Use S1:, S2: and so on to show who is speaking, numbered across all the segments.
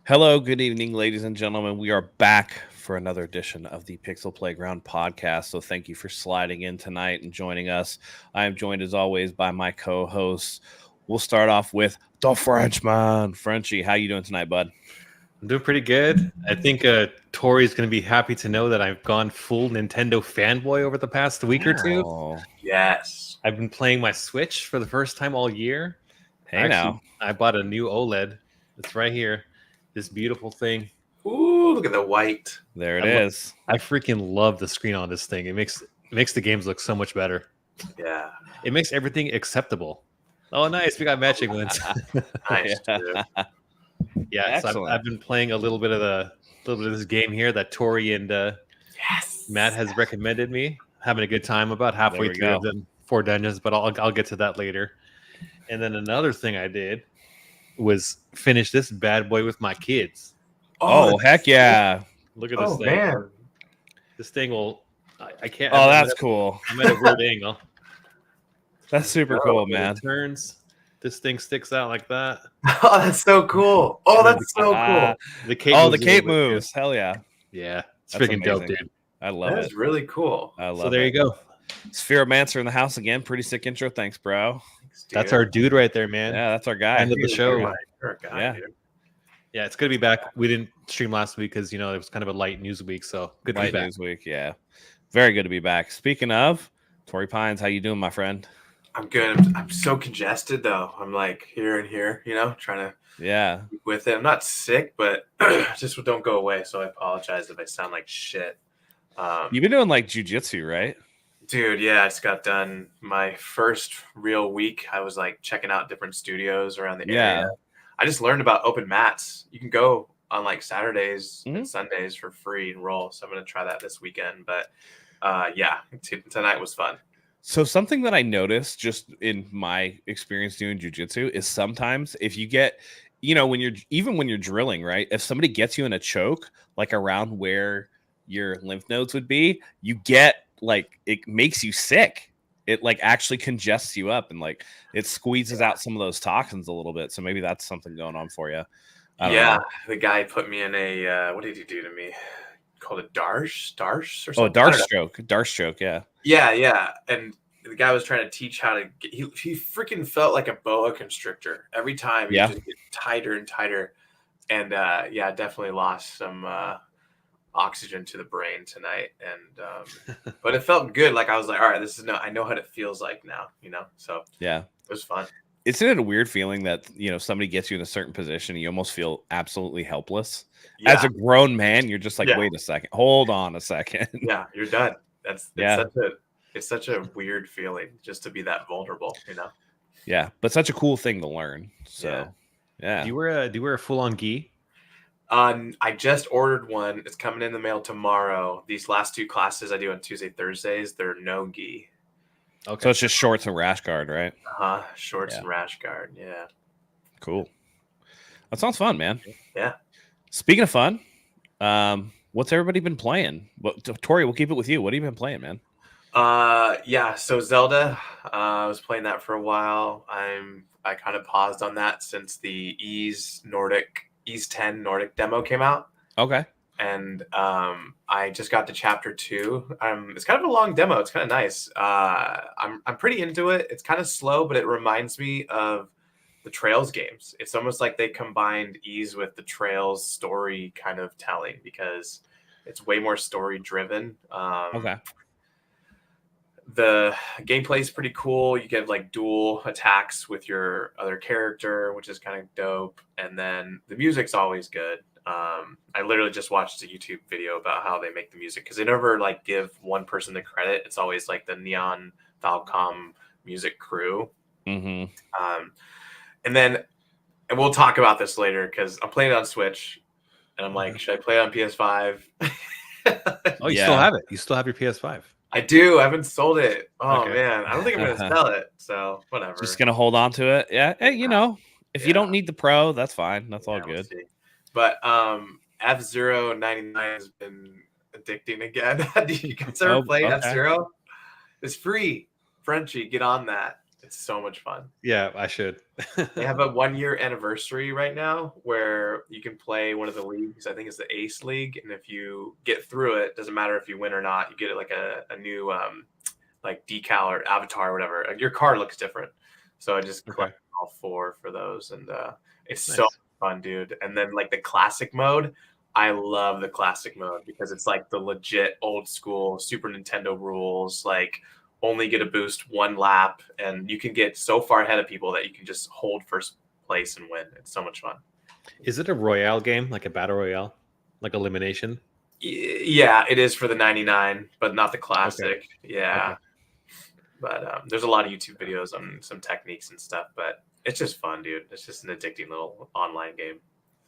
S1: Hello, good evening, ladies and gentlemen. We are back for another edition of the Pixel Playground podcast. So thank you for sliding in tonight and joining us. I am joined as always by my co-hosts. We'll start off with the Frenchman. Frenchie, how you doing tonight, bud?
S2: I'm doing pretty good. I think Tori's going to be happy to know that I've gone full Nintendo fanboy over the past week or two.
S1: Oh,
S3: Yes.
S2: I've been playing my Switch for the first time all year.
S1: hey now.
S2: I bought a new OLED. It's right here. This beautiful thing.
S3: Ooh, look at the white.
S1: There it
S2: I lo-
S1: is.
S2: I freaking love the screen on this thing. It makes the games look so much better.
S3: Yeah.
S2: It makes everything acceptable. Oh, nice. We got matching ones.
S3: Nice.
S1: Yeah.
S3: Dude.
S2: Yeah, so
S1: Excellent.
S2: I've been playing a little bit of this game here that Tori and
S3: Yes.
S2: Matt has recommended me. Having a good time. About halfway
S1: we
S2: through of
S1: go.
S2: them 4 dungeons, but I'll get to that later. And then another thing I did was finish this bad boy with my kids.
S1: Oh, heck yeah.
S2: Look at this
S3: Oh
S2: thing.
S3: man.
S2: This thing will. I can't.
S1: Oh,
S2: I'm
S1: that's
S2: at-
S1: cool.
S2: I'm at a weird angle.
S1: That's super
S3: Oh,
S1: cool,
S2: When
S1: man.
S2: it turns. This thing sticks out like that.
S3: Oh, that's so cool. Oh, that's so
S1: Ah,
S3: cool.
S2: The cape.
S1: oh,
S2: moves
S1: the
S2: a little
S1: cape
S2: bit, too.
S1: moves. Hell yeah.
S2: Yeah, it's
S1: That's
S2: freaking dope,
S1: amazing.
S2: dude.
S1: I love
S3: That
S1: it.
S3: is really cool.
S1: I love
S2: So there
S1: it.
S2: you go.
S1: Spheromancer in the house again. Pretty sick intro. Thanks, bro.
S3: Thanks, dude.
S2: That's our dude right there, man.
S1: Yeah, that's our guy.
S2: End of the show.
S3: You're a guy,
S1: Yeah.
S3: dude.
S2: Yeah, it's good to be back. We didn't stream last week because it was kind of a light news week, so good to be
S1: Light
S2: back.
S1: News Week. Yeah, very good to be back. Speaking of, Tory Pines, how you doing, my friend?
S3: I'm good. I'm so congested though. I'm like here and here, trying to
S1: Yeah,
S3: keep with it. I'm not sick, but just don't go away. So I apologize if I sound like shit.
S1: you've been doing like jujitsu, right?
S3: Dude, yeah, I just got done my first real week. I was like checking out different studios around the
S1: Yeah.
S3: area. I just learned about open mats. You can go on like Saturdays
S1: Mhm.
S3: and Sundays for free and roll. So I'm gonna try that this weekend. But yeah, tonight was fun.
S1: So something that I noticed just in my experience doing jujitsu is sometimes if you get, when you're drilling, right? If somebody gets you in a choke, like around where your lymph nodes would be, you get like it makes you sick. It like actually congests you up and like it squeezes out some of those toxins a little bit. So maybe that's something going on for you. I don't
S3: Yeah,
S1: know.
S3: the guy put me in a what did he do to me? Called a darsh or something.
S1: Oh,
S3: I don't know.
S1: Dark stroke. Yeah.
S3: Yeah. And the guy was trying to teach how to get, he freaking felt like a boa constrictor every time. He
S1: Yeah.
S3: just get tighter and tighter. And yeah, definitely lost some oxygen to the brain tonight. And but it felt good. Like I was like, all right, I know what it feels like now, So
S1: Yeah.
S3: it was fun.
S1: Isn't it a weird feeling that somebody gets you in a certain position and you almost feel absolutely helpless?
S3: Yeah,
S1: As a grown man, you're just like,
S3: Yeah.
S1: wait a second, hold on a second.
S3: yeah, you're done.
S1: Yeah.
S3: It's such a weird feeling just to be that vulnerable,
S1: Yeah, but such a cool thing to learn. So yeah.
S2: Do you wear a full on gi?
S3: I just ordered one. It's coming in the mail tomorrow. These last 2 classes I do on Tuesday, Thursdays, they're no gi.
S2: Okay.
S1: So it's just shorts and rash guard, right?
S3: Shorts
S1: Yeah.
S3: and rash guard. Yeah.
S1: Cool. That sounds fun, man.
S3: Yeah.
S1: Speaking of fun, what's everybody been playing? Tori, we'll keep it with you. What have you been playing, man?
S3: Yeah. So Zelda, I was playing that for a while. I kind of paused on that since the Ease 10 Nordic demo came out.
S1: Okay.
S3: And I just got to chapter 2. It's kind of a long demo. It's kind of nice. I'm pretty into it. It's kind of slow, but it reminds me of the Trails games. It's almost like they combined Ease with the Trails story kind of telling because it's way more story driven.
S1: Okay.
S3: The gameplay is pretty cool. You get like dual attacks with your other character, which is kind of dope. And then the music's always good. I literally just watched a YouTube video about how they make the music because they never like give one person the credit. It's always like the Neon Falcom music crew.
S1: Mm-hmm.
S3: And we'll talk about this later because I'm playing it on Switch, and I'm like, should I play it on PS5?
S2: Oh, you
S1: Yeah.
S2: still have it. You still have your PS5.
S3: I do. I haven't sold it. Oh
S2: Okay.
S3: man, I don't think I'm gonna sell it. So whatever.
S1: Just gonna hold on to it. Yeah. Hey, if you don't
S3: Yeah.
S1: need the pro, that's fine. That's all
S3: Yeah, we'll
S1: good.
S3: see. But F-Zero 99 has been addicting again. Did you guys ever
S1: Oh,
S3: play
S1: okay.
S3: F-Zero? It's free. Frenchie, get on that. It's so much fun.
S2: Yeah, I should.
S3: They have a 1-year anniversary right now where you can play one of the leagues. I think it's the Ace League, and if you get through it, doesn't matter if you win or not. You get like a new like decal or avatar or whatever. Your card looks different, so I just collect all 4 for those, and it's so fun, dude. And then like the classic mode, I love the classic mode because it's like the legit old school Super Nintendo rules, like only get a boost 1 lap, and you can get so far ahead of people that you can just hold first place and win. It's so much fun.
S2: Is it a royale game, like a battle royale, like elimination?
S3: Yeah, it is for the 99, but not the classic. Yeah.
S2: Okay.
S3: But there's a lot of YouTube videos on some techniques and stuff, but it's just fun, dude. It's just an addicting little online game.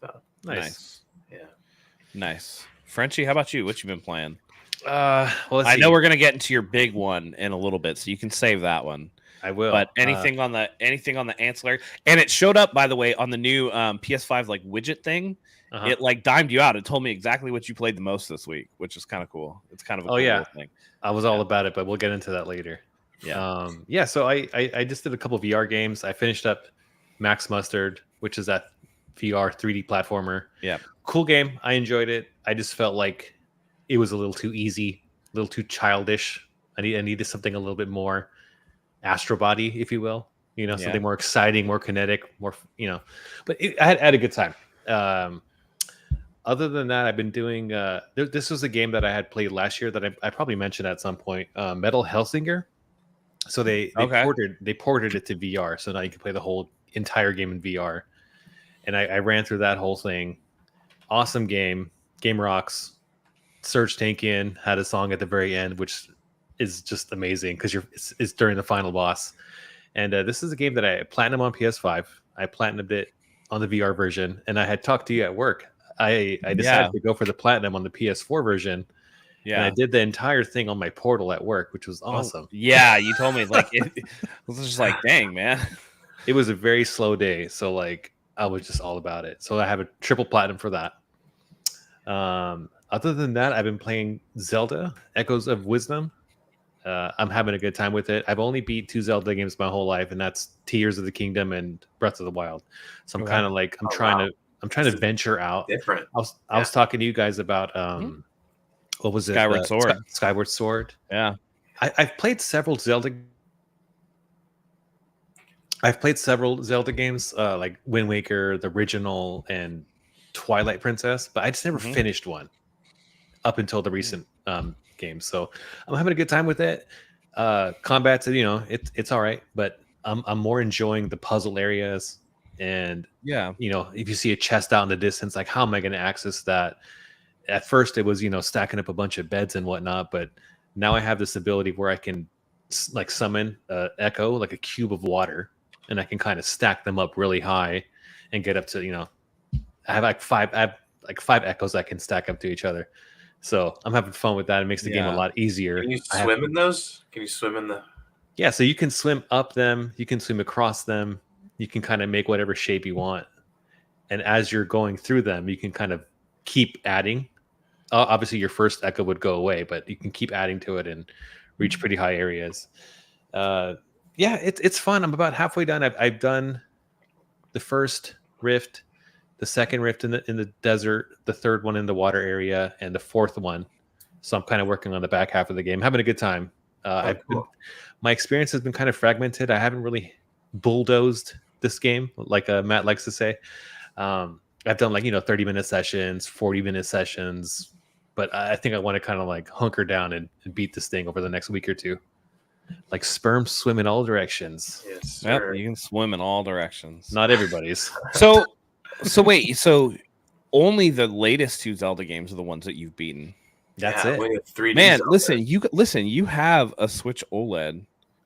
S3: So
S2: Nice.
S3: yeah.
S1: Nice. Frenchie, how about you? What you been playing?
S2: Well, let's
S1: I
S2: see.
S1: know we're gonna get into your big one in a little bit, so you can save that one.
S2: I will.
S1: But anything on the ancillary, and it showed up, by the way, on the new PS5 like widget thing. It like dimed you out. It told me exactly what you played the most this week, which is kind of cool. It's kind of a cool little thing.
S2: I was all about it, but we'll get into that later.
S1: Yeah.
S2: So I just did a couple of VR games. I finished up Max Mustard, which is that VR 3D platformer.
S1: Yeah.
S2: Cool game. I enjoyed it. I just felt like it was a little too easy, a little too childish. I needed something a little bit more Astro Body, if you will. Something more exciting, more kinetic, more, but I had a good time. Other than that, I've been doing, this was a game that I had played last year that I probably mentioned at some point, Metal Hellsinger. So they ported it to VR. So now you can play the whole entire game in VR. And I ran through that whole thing. Awesome game. Game rocks. Surge Tank in had a song at the very end, which is just amazing because it's during the final boss. And this is a game that I platinum on PS5. I platinumed it on the VR version, and I had talked to you at work. I decided to go for the platinum on the PS4 version. Yeah, and I did the entire thing on my Portal at work, which was awesome.
S1: Yeah, you told me like it was just like, dang, man.
S2: It was a very slow day, so like I was just all about it. So I have a triple platinum for that. Other than that, I've been playing Zelda Echoes of Wisdom. I'm having a good time with it. I've only beat 2 Zelda games my whole life, and that's Tears of the Kingdom and Breath of the Wild. So I'm kind of like I'm trying to venture out.
S3: Different.
S2: I was talking to you guys about what was it?
S1: Skyward Sword.
S2: Skyward Sword.
S1: Yeah.
S2: I've played several Zelda. I've played several Zelda games, like Wind Waker, the original, and Twilight Princess, but I just never finished one up until the recent games. So I'm having a good time with it. Combat's, it's all right, but I'm more enjoying the puzzle areas. And if you see a chest out in the distance, like how am I going to access that? At first, it was stacking up a bunch of beds and whatnot, but now I have this ability where I can like summon Echo, like a cube of water, and I can kind of stack them up really high and get up to I have like 5 echoes I can stack up to each other. So I'm having fun with that. It makes the game a lot easier.
S3: Can you swim in those? Can you swim in the?
S2: Yeah, so you can swim up them. You can swim across them. You can kind of make whatever shape you want. And as you're going through them, you can kind of keep adding. Obviously, your first echo would go away, but you can keep adding to it and reach pretty high areas. It's fun. I'm about halfway done. I've done the first rift, the second rift in the desert, the third one in the water area, and the fourth one. So I'm kind of working on the back half of the game, having a good time. My experience has been kind of fragmented. I haven't really bulldozed this game, like Matt likes to say. I've done 30-minute sessions, 40-minute sessions, but I think I want to kind of like hunker down and beat this thing over the next week or two. Like sperms swim in all directions.
S3: Yes,
S1: yep, you can swim in all directions.
S2: Not everybody's.
S1: So wait, so only the latest 2 Zelda games are the ones that you've beaten.
S2: That's it.
S3: 3D
S1: Man,
S3: Zelda.
S1: listen, you have a Switch OLED,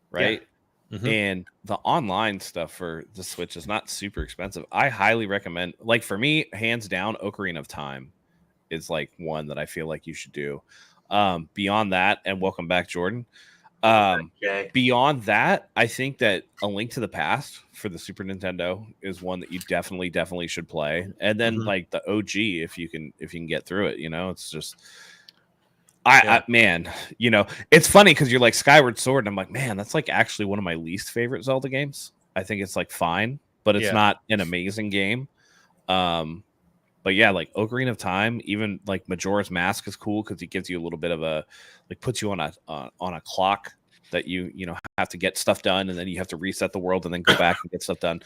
S1: right?
S2: Yeah. Mm-hmm.
S1: And the online stuff for the Switch is not super expensive. I highly recommend, like for me, hands down, Ocarina of Time is like one that I feel like you should do. Beyond that, and welcome back, Jordan. Beyond that, I think that A Link to the Past for the Super Nintendo is one that you definitely should play. And then like the OG, if you can get through it, it's just I man, you know, it's funny because you're like Skyward Sword, and I'm like, man, that's like actually one of my least favorite Zelda games. I think it's like fine, but it's not an amazing game. But yeah, like Ocarina of Time, even like Majora's Mask is cool because it gives you a little bit of a like puts you on a clock that you know have to get stuff done, and then you have to reset the world and then go back and get stuff done.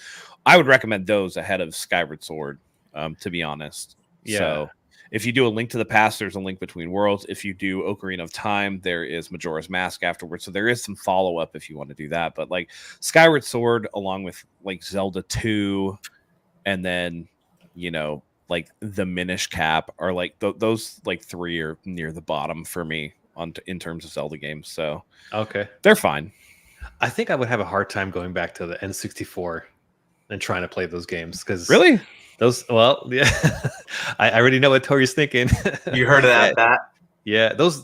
S1: I would recommend those ahead of Skyward Sword, to be honest.
S2: Yeah.
S1: So if you do A Link to the Past, there's A Link Between Worlds. If you do Ocarina of Time, there is Majora's Mask afterwards. So there is some follow up if you want to do that. But like Skyward Sword, along with like Zelda 2, and then you know like the Minish Cap are like those like three are near the bottom for me in terms of Zelda games. So
S2: okay,
S1: they're fine.
S2: I think I would have a hard time going back to the N64 and trying to play those games because
S1: Really,
S2: those yeah, I already know what Tori's thinking.
S3: You heard of that?
S2: Yeah, those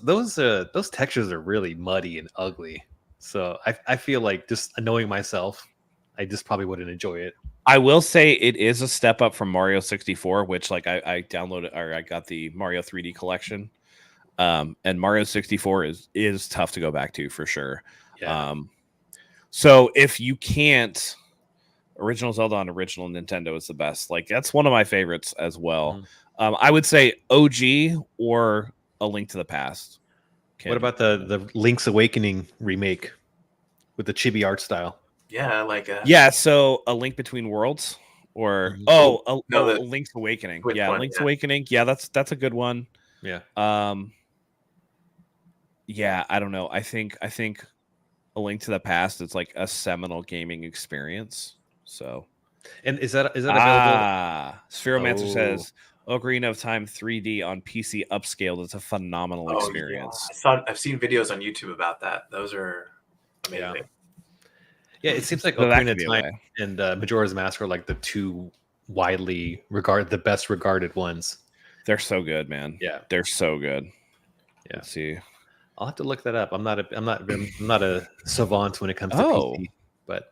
S2: textures are really muddy and ugly. So I feel like just knowing myself, I just probably wouldn't enjoy it.
S1: I will say it is a step up from Mario 64, which like I downloaded or I got the Mario 3D collection. And Mario 64 is tough to go back to for sure.
S2: Yeah.
S1: So if you can't, original Zelda on original Nintendo is the best. Like that's one of my favorites as well. I would say OG or A Link to the Past.
S2: What about the Link's Awakening remake with the chibi art style?
S3: Yeah, like
S1: yeah. So A Link Between Worlds or Link's Awakening. Yeah, Link's Awakening. Yeah, that's a good one.
S2: Yeah.
S1: Yeah, I don't know. I think A Link to the Past is like a seminal gaming experience. So,
S2: and is that available?
S1: Spheromancer says Ocarina of Time 3D on PC upscaled. It's a phenomenal experience.
S3: Yeah. I've seen videos on YouTube about that. Those are amazing.
S2: Yeah, it seems like Ocarina of Time and Majora's Mask are like the two the best regarded ones.
S1: They're so good, man.
S2: Yeah,
S1: they're so good.
S2: Yeah.
S1: Let's see.
S2: I'll have to look that up. I'm not a savant when it comes to PC, but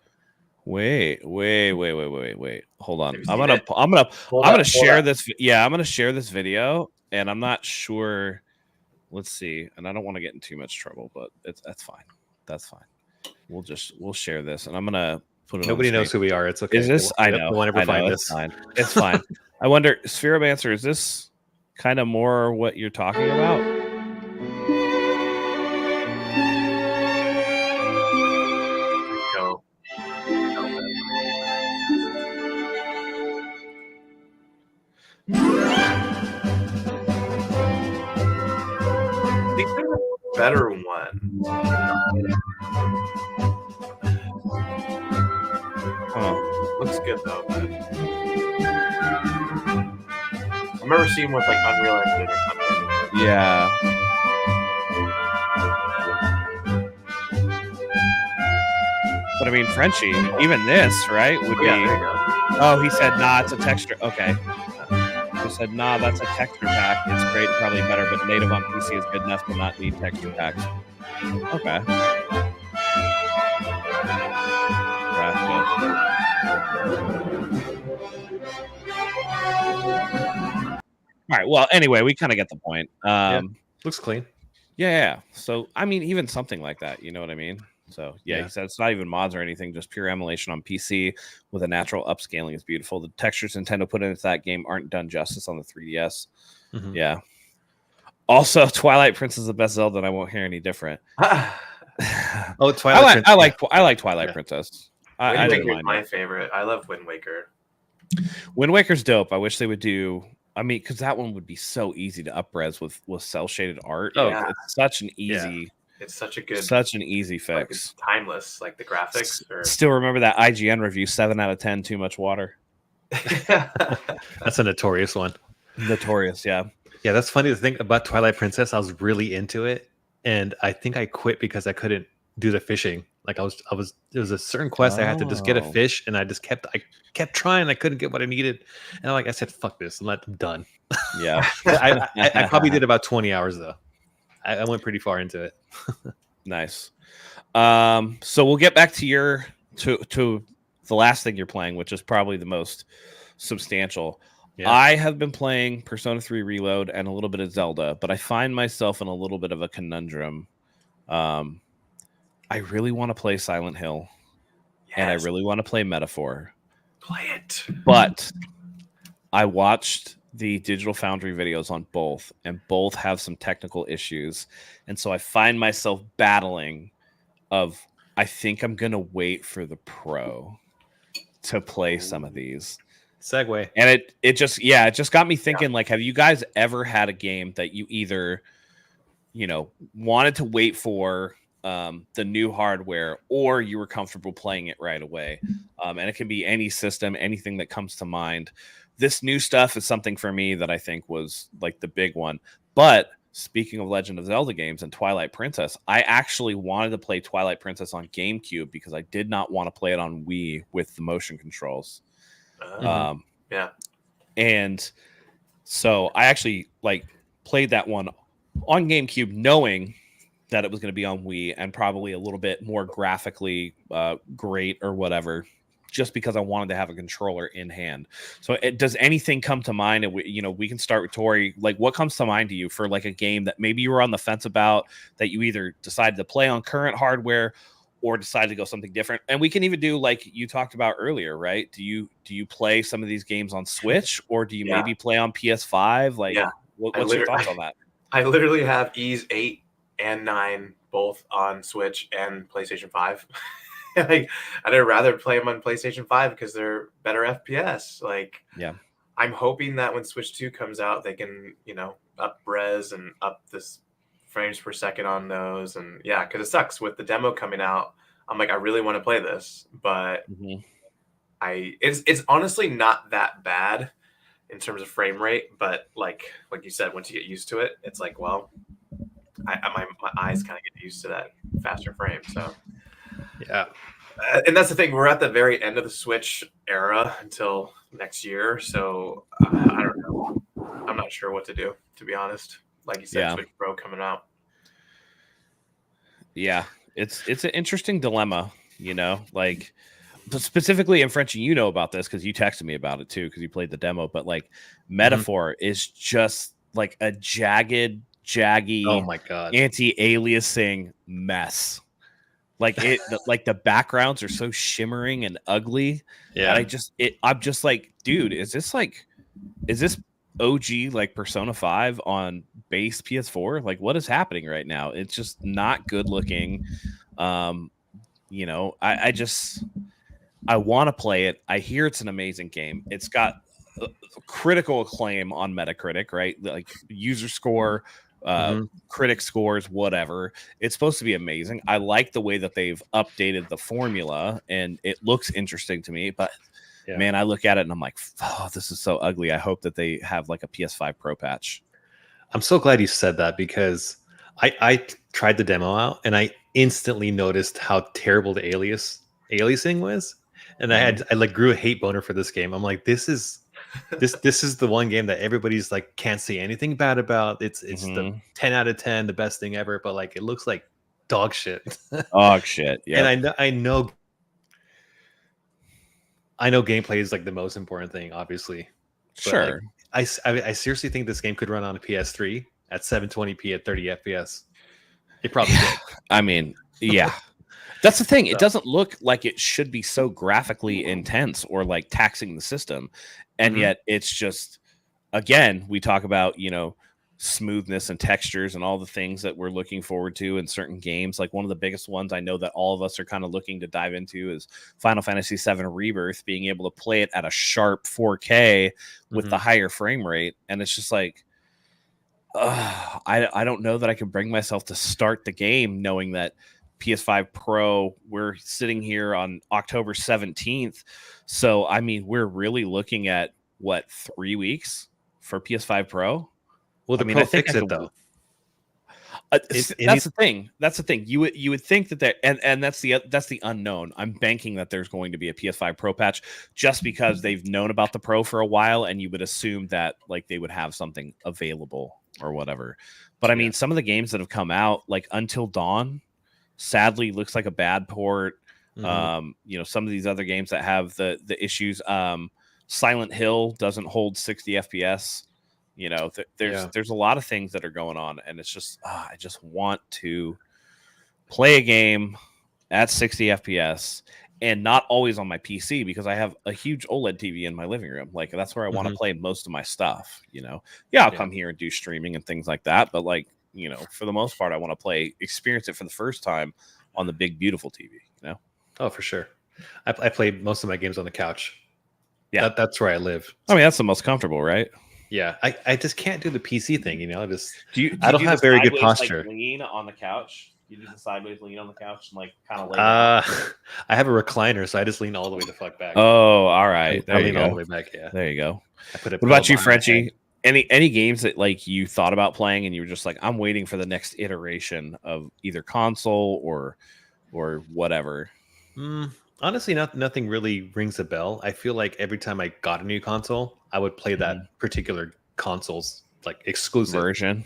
S1: wait. Hold on. I'm gonna share this. Yeah, I'm gonna share this video, and I'm not sure. Let's see. And I don't want to get in too much trouble, but that's fine. That's fine. We'll share this, and I'm gonna put it.
S2: Nobody knows who we are. It's okay.
S1: Is this? I know.
S2: We'll never find this.
S1: It's fine. It's fine. I wonder, Spheromancer, is this kind of more what you're talking about?
S3: Better one.
S1: Oh,
S3: looks good though. But I remember seeing one like Unreal Engine or something.
S1: Yeah. But I mean, Frenchie, even this, right, would be. Oh, he said, nah, it's a texture. Okay. He said, nah, that's a texture pack. It's great, probably better, but native on PC is good enough to not need texture packs. Okay. All right. Well, anyway, we kind of get the point.
S2: Looks clean.
S1: Yeah. So, I mean, even something like that, you know what I mean? So, yeah, he said it's not even mods or anything, just pure emulation on PC with a natural upscaling is beautiful. The textures Nintendo put into that game aren't done justice on the 3DS. Mm-hmm. Yeah. Also, Twilight Princess is the best Zelda, and I won't hear any different.
S2: Twilight
S1: I like Twilight Princess. I
S3: Wind Waker is my favorite. I love Wind Waker.
S1: Wind Waker's dope. I wish they would do. I mean, because that one would be so easy to up-res with cell shaded art.
S3: Oh, yeah.
S1: It's such an easy.
S3: Yeah. It's such an
S1: easy fix.
S3: Like it's timeless, like the graphics.
S1: Still remember that IGN review, 7 out of 10, too much water.
S2: That's a notorious one.
S1: Notorious, yeah.
S2: Yeah, that's funny to think about Twilight Princess. I was really into it, and I think I quit because I couldn't do the fishing. Like I was there was a certain quest I had to just get a fish, and I kept trying. I couldn't get what I needed, and I said, "Fuck this! I'm done."
S1: Yeah,
S2: I probably did about 20 hours though. I went pretty far into it.
S1: Nice. So we'll get back to the last thing you're playing, which is probably the most substantial. I have been playing Persona 3 Reload and a little bit of Zelda, but I find myself in a little bit of a conundrum. I really want to play Silent Hill, and I really want to play Metaphor.
S3: Play it.
S1: But I watched the Digital Foundry videos on both, and both have some technical issues. And so I find myself battling of, I think I'm going to wait for the Pro to play some of these.
S2: Segue.
S1: And it just got me thinking, like, have you guys ever had a game that you either, wanted to wait for the new hardware, or you were comfortable playing it right away? And it can be any system, anything that comes to mind. This new stuff is something for me that I think was like the big one. But speaking of Legend of Zelda games and Twilight Princess, I actually wanted to play Twilight Princess on GameCube because I did not want to play it on Wii with the motion controls. And so I actually played that one on GameCube, knowing that it was going to be on Wii and probably a little bit more graphically great or whatever, just because I wanted to have a controller in hand. So does anything come to mind? And we can start with Tori. Like, what comes to mind to you for like a game that maybe you were on the fence about, that you either decided to play on current hardware or decide to go something different? And we can even do like you talked about earlier, right? Do you play some of these games on Switch, or do you maybe play on PS5? Like, what's your thoughts on that?
S3: I literally have Ys 8 and 9 both on Switch and PlayStation 5. Like, I'd rather play them on PlayStation 5 because they're better FPS. Like, I'm hoping that when Switch 2 comes out, they can, up res and up this frames per second on those. And because it sucks with the demo coming out. I'm like, I really want to play this, but it's honestly not that bad in terms of frame rate. But like you said, once you get used to it, it's like, well, my eyes kind of get used to that faster frame. So and that's the thing. We're at the very end of the Switch era until next year. So I don't know. I'm not sure what to do, to be honest. Like you said, Switch Pro coming out.
S1: Yeah, it's an interesting dilemma, like specifically in French. You know about this because you texted me about it too, because you played the demo. But like Metaphor is just like a jaggy,
S2: oh my god,
S1: anti-aliasing mess. Like like the backgrounds are so shimmering and ugly.
S2: Yeah,
S1: I'm just like, dude, is this OG like Persona 5 on base PS4? Like, what is happening right now? It's just not good looking. I want to play it. I hear it's an amazing game. It's got critical acclaim on Metacritic, right? Like user score, critic scores, whatever. It's supposed to be amazing. I like the way that they've updated the formula, and it looks interesting to me, but man, I look at it and I'm like, oh, this is so ugly. I hope that they have like a PS5 Pro patch.
S2: I'm so glad you said that, because I tried the demo out and I instantly noticed how terrible the aliasing was. And I grew a hate boner for this game. I'm like, this is the one game that everybody's like, can't say anything bad about. It's the 10 out of 10, the best thing ever. But like, it looks like dog shit.
S1: Dog shit. Yeah.
S2: And I know gameplay is like the most important thing, obviously.
S1: Sure.
S2: Like, I seriously think this game could run on a PS3 at 720p at 30 FPS. It probably could.
S1: I mean, yeah. That's the thing. It doesn't look like it should be so graphically intense or like taxing the system. And yet it's just, again, we talk about, smoothness and textures and all the things that we're looking forward to in certain games. Like one of the biggest ones I know that all of us are kind of looking to dive into is Final Fantasy VII Rebirth, being able to play it at a sharp 4K with the higher frame rate. And it's just like, I don't know that I can bring myself to start the game knowing that PS5 Pro, we're sitting here on October 17th. So, I mean, we're really looking at 3 weeks for PS5 Pro?
S2: Well, Pro fix it though.
S1: That's the thing. That's the thing. You would think that and that's the unknown. I'm banking that there's going to be a PS5 Pro patch just because they've known about the Pro for a while, and you would assume that like they would have something available or whatever. But I mean, some of the games that have come out, like Until Dawn, sadly looks like a bad port. Some of these other games that have the issues. Silent Hill doesn't hold 60 FPS. You know, there's a lot of things that are going on, and it's just I just want to play a game at 60 FPS and not always on my PC because I have a huge OLED TV in my living room. Like that's where I want to play most of my stuff. You know, I'll come here and do streaming and things like that, but like, you know, for the most part, I want to experience it for the first time on the big, beautiful TV, you know?
S2: Oh, for sure. I play most of my games on the couch.
S1: Yeah.
S2: That's where I live.
S1: I mean, that's the most comfortable, right?
S2: Yeah. I just can't do the PC thing, you know?
S1: I
S2: don't have very good posture.
S1: Like, lean on the couch? You do the sideways lean on the couch and like kind of lay
S2: down? I have a recliner, so I just lean all the way the fuck back.
S1: Oh, all right. There
S2: I
S1: you
S2: lean
S1: go.
S2: all the way back, yeah.
S1: There you go.
S2: What
S1: about you, Frenchie? Any games that like you thought about playing and you were just like, I'm waiting for the next iteration of either console or whatever?
S2: Honestly, nothing really rings a bell. I feel like every time I got a new console, I would play that particular console's like exclusive
S1: version.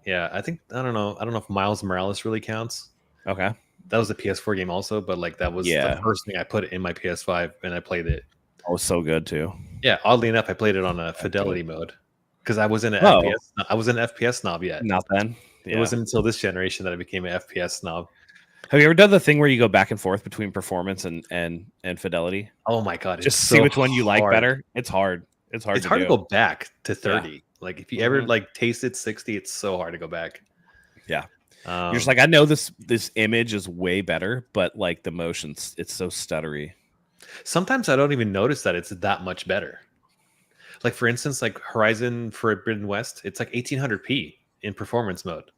S2: Yeah, I don't know if Miles Morales really counts.
S1: Okay.
S2: That was a PS4 game also, but like that was the first thing I put in my PS5 and I played it.
S1: Oh, it was so good too.
S2: Yeah, oddly enough, I played it on a fidelity mode because I wasn't an FPS snob yet.
S1: Not then.
S2: Yeah. It wasn't until this generation that I became an FPS snob.
S1: Have you ever done the thing where you go back and forth between performance and fidelity?
S2: Oh my god!
S1: Just see which one you like better. It's hard. It's hard to
S2: go back to 30. Yeah. Like if you ever like tasted 60, it's so hard to go back.
S1: Yeah. You're just like, I know this image is way better, but like the motions, it's so stuttery.
S2: Sometimes I don't even notice that it's that much better. Like for instance, like Horizon Forbidden West, it's like 1800p in performance mode.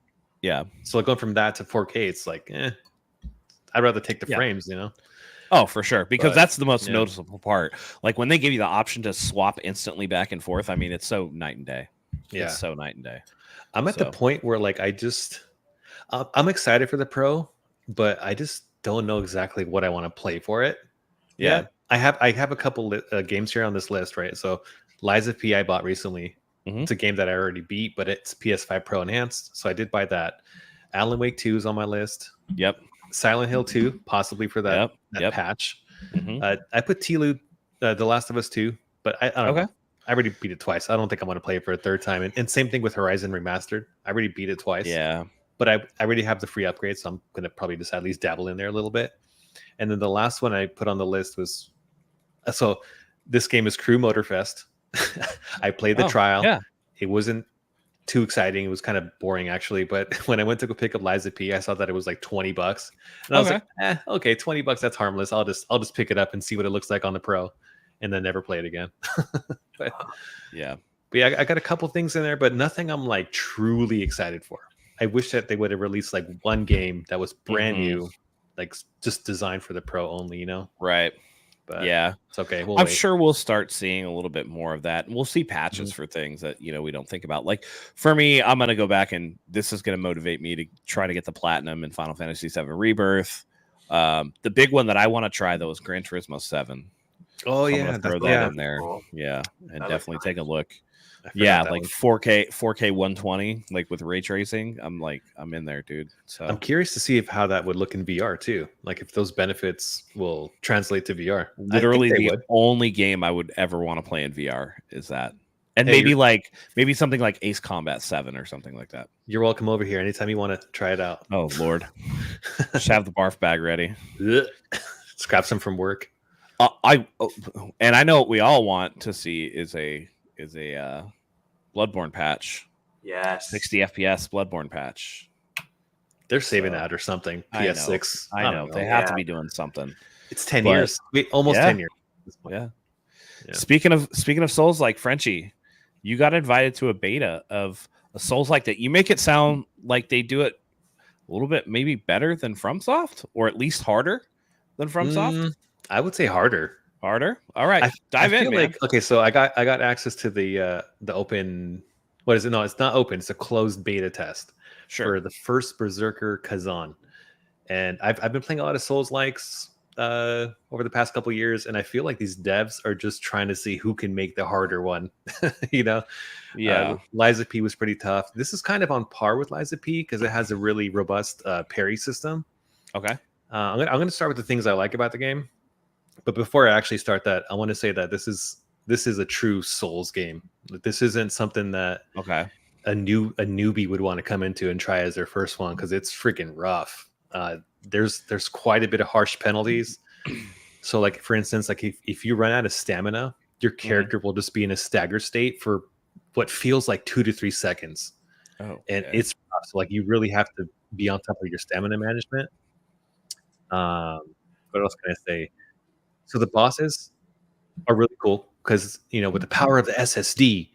S1: Yeah.
S2: So like going from that to 4K, it's like, I'd rather take the frames, you know?
S1: Oh, for sure. Because that's the most noticeable part. Like when they give you the option to swap instantly back and forth, I mean, it's so night and day.
S2: Yeah.
S1: It's so night and day.
S2: I'm at the point where like I'm excited for the Pro, but I just don't know exactly what I want to play for it.
S1: Yeah.
S2: I have a couple games here on this list, right? So Lies of P I bought recently. It's a game that I already beat, but it's PS5 Pro enhanced. So I did buy that. Alan Wake 2 is on my list.
S1: Yep.
S2: Silent Hill 2, possibly for that patch. I put Tlu, The Last of Us 2, but I don't know. I already beat it twice. I don't think I'm going to play it for a third time. And same thing with Horizon Remastered. I already beat it twice.
S1: Yeah.
S2: But I already have the free upgrade, so I'm going to probably just at least dabble in there a little bit. And then the last one I put on the list was... So this game is Crew Motorfest. I played the trial.
S1: Yeah.
S2: It wasn't too exciting. It was kind of boring actually. But when I went to go pick up Lies of P, I saw that it was like $20, and I was like, okay, $20. That's harmless. I'll just pick it up and see what it looks like on the Pro, and then never play it again. But yeah, I got a couple things in there, but nothing I'm like truly excited for. I wish that they would have released like one game that was brand new, like just designed for the Pro only. You know,
S1: right? But yeah,
S2: it's okay.
S1: I'm sure we'll start seeing a little bit more of that, and we'll see patches for things that we don't think about. Like for me, I'm gonna go back, and this is gonna motivate me to try to get the platinum in Final Fantasy VII Rebirth. The big one that I want to try though is Gran Turismo 7.
S2: Oh
S1: so
S2: yeah,
S1: throw that in there. Cool. Yeah, and definitely take a look. Yeah, like 4K 120, like with ray tracing. I'm in there, dude. So
S2: I'm curious to see how that would look in VR too. Like if those benefits will translate to VR.
S1: Literally the only game I would ever want to play in VR is that. And maybe something like Ace Combat 7 or something like that.
S2: You're welcome over here anytime you want to try it out.
S1: Oh Lord. Just have the barf bag ready.
S2: Scrap some from work.
S1: I know what we all want to see is a Bloodborne patch.
S3: Yes.
S1: 60 FPS Bloodborne patch.
S2: They're saving that or something. PS6.
S1: I know. They have to be doing something.
S2: It's 10 years. Almost 10 years.
S1: Yeah. Speaking of Souls like Frenchie, you got invited to a beta of a Souls like that. You make it sound like they do it a little bit maybe better than FromSoft, or at least harder than FromSoft.
S2: I would say harder.
S1: Harder. All right, dive in, man.
S2: Okay, so I got access to the open. What is it? No, it's not open. It's a closed beta test for the first Berserker Kazan, and I've been playing a lot of Souls likes over the past couple years, and I feel like these devs are just trying to see who can make the harder one.
S1: Yeah.
S2: Lies of P was pretty tough. This is kind of on par with Lies of P because it has a really robust parry system.
S1: Okay.
S2: I'm gonna start with the things I like about the game. But before I actually start that, I want to say that this is this is a true Souls game. This isn't something that
S1: Okay.
S2: a newbie would want to come into and try as their first one, because it's freaking rough. There's quite a bit of harsh penalties. So like, for instance, like if you run out of stamina, your character will just be in a stagger state for what feels like 2 to 3 seconds.
S1: Oh,
S2: And
S1: okay.
S2: it's rough. So like, you really have to be on top of your stamina management. What else can I say? So the bosses are really cool because, you know, with the power of the SSD,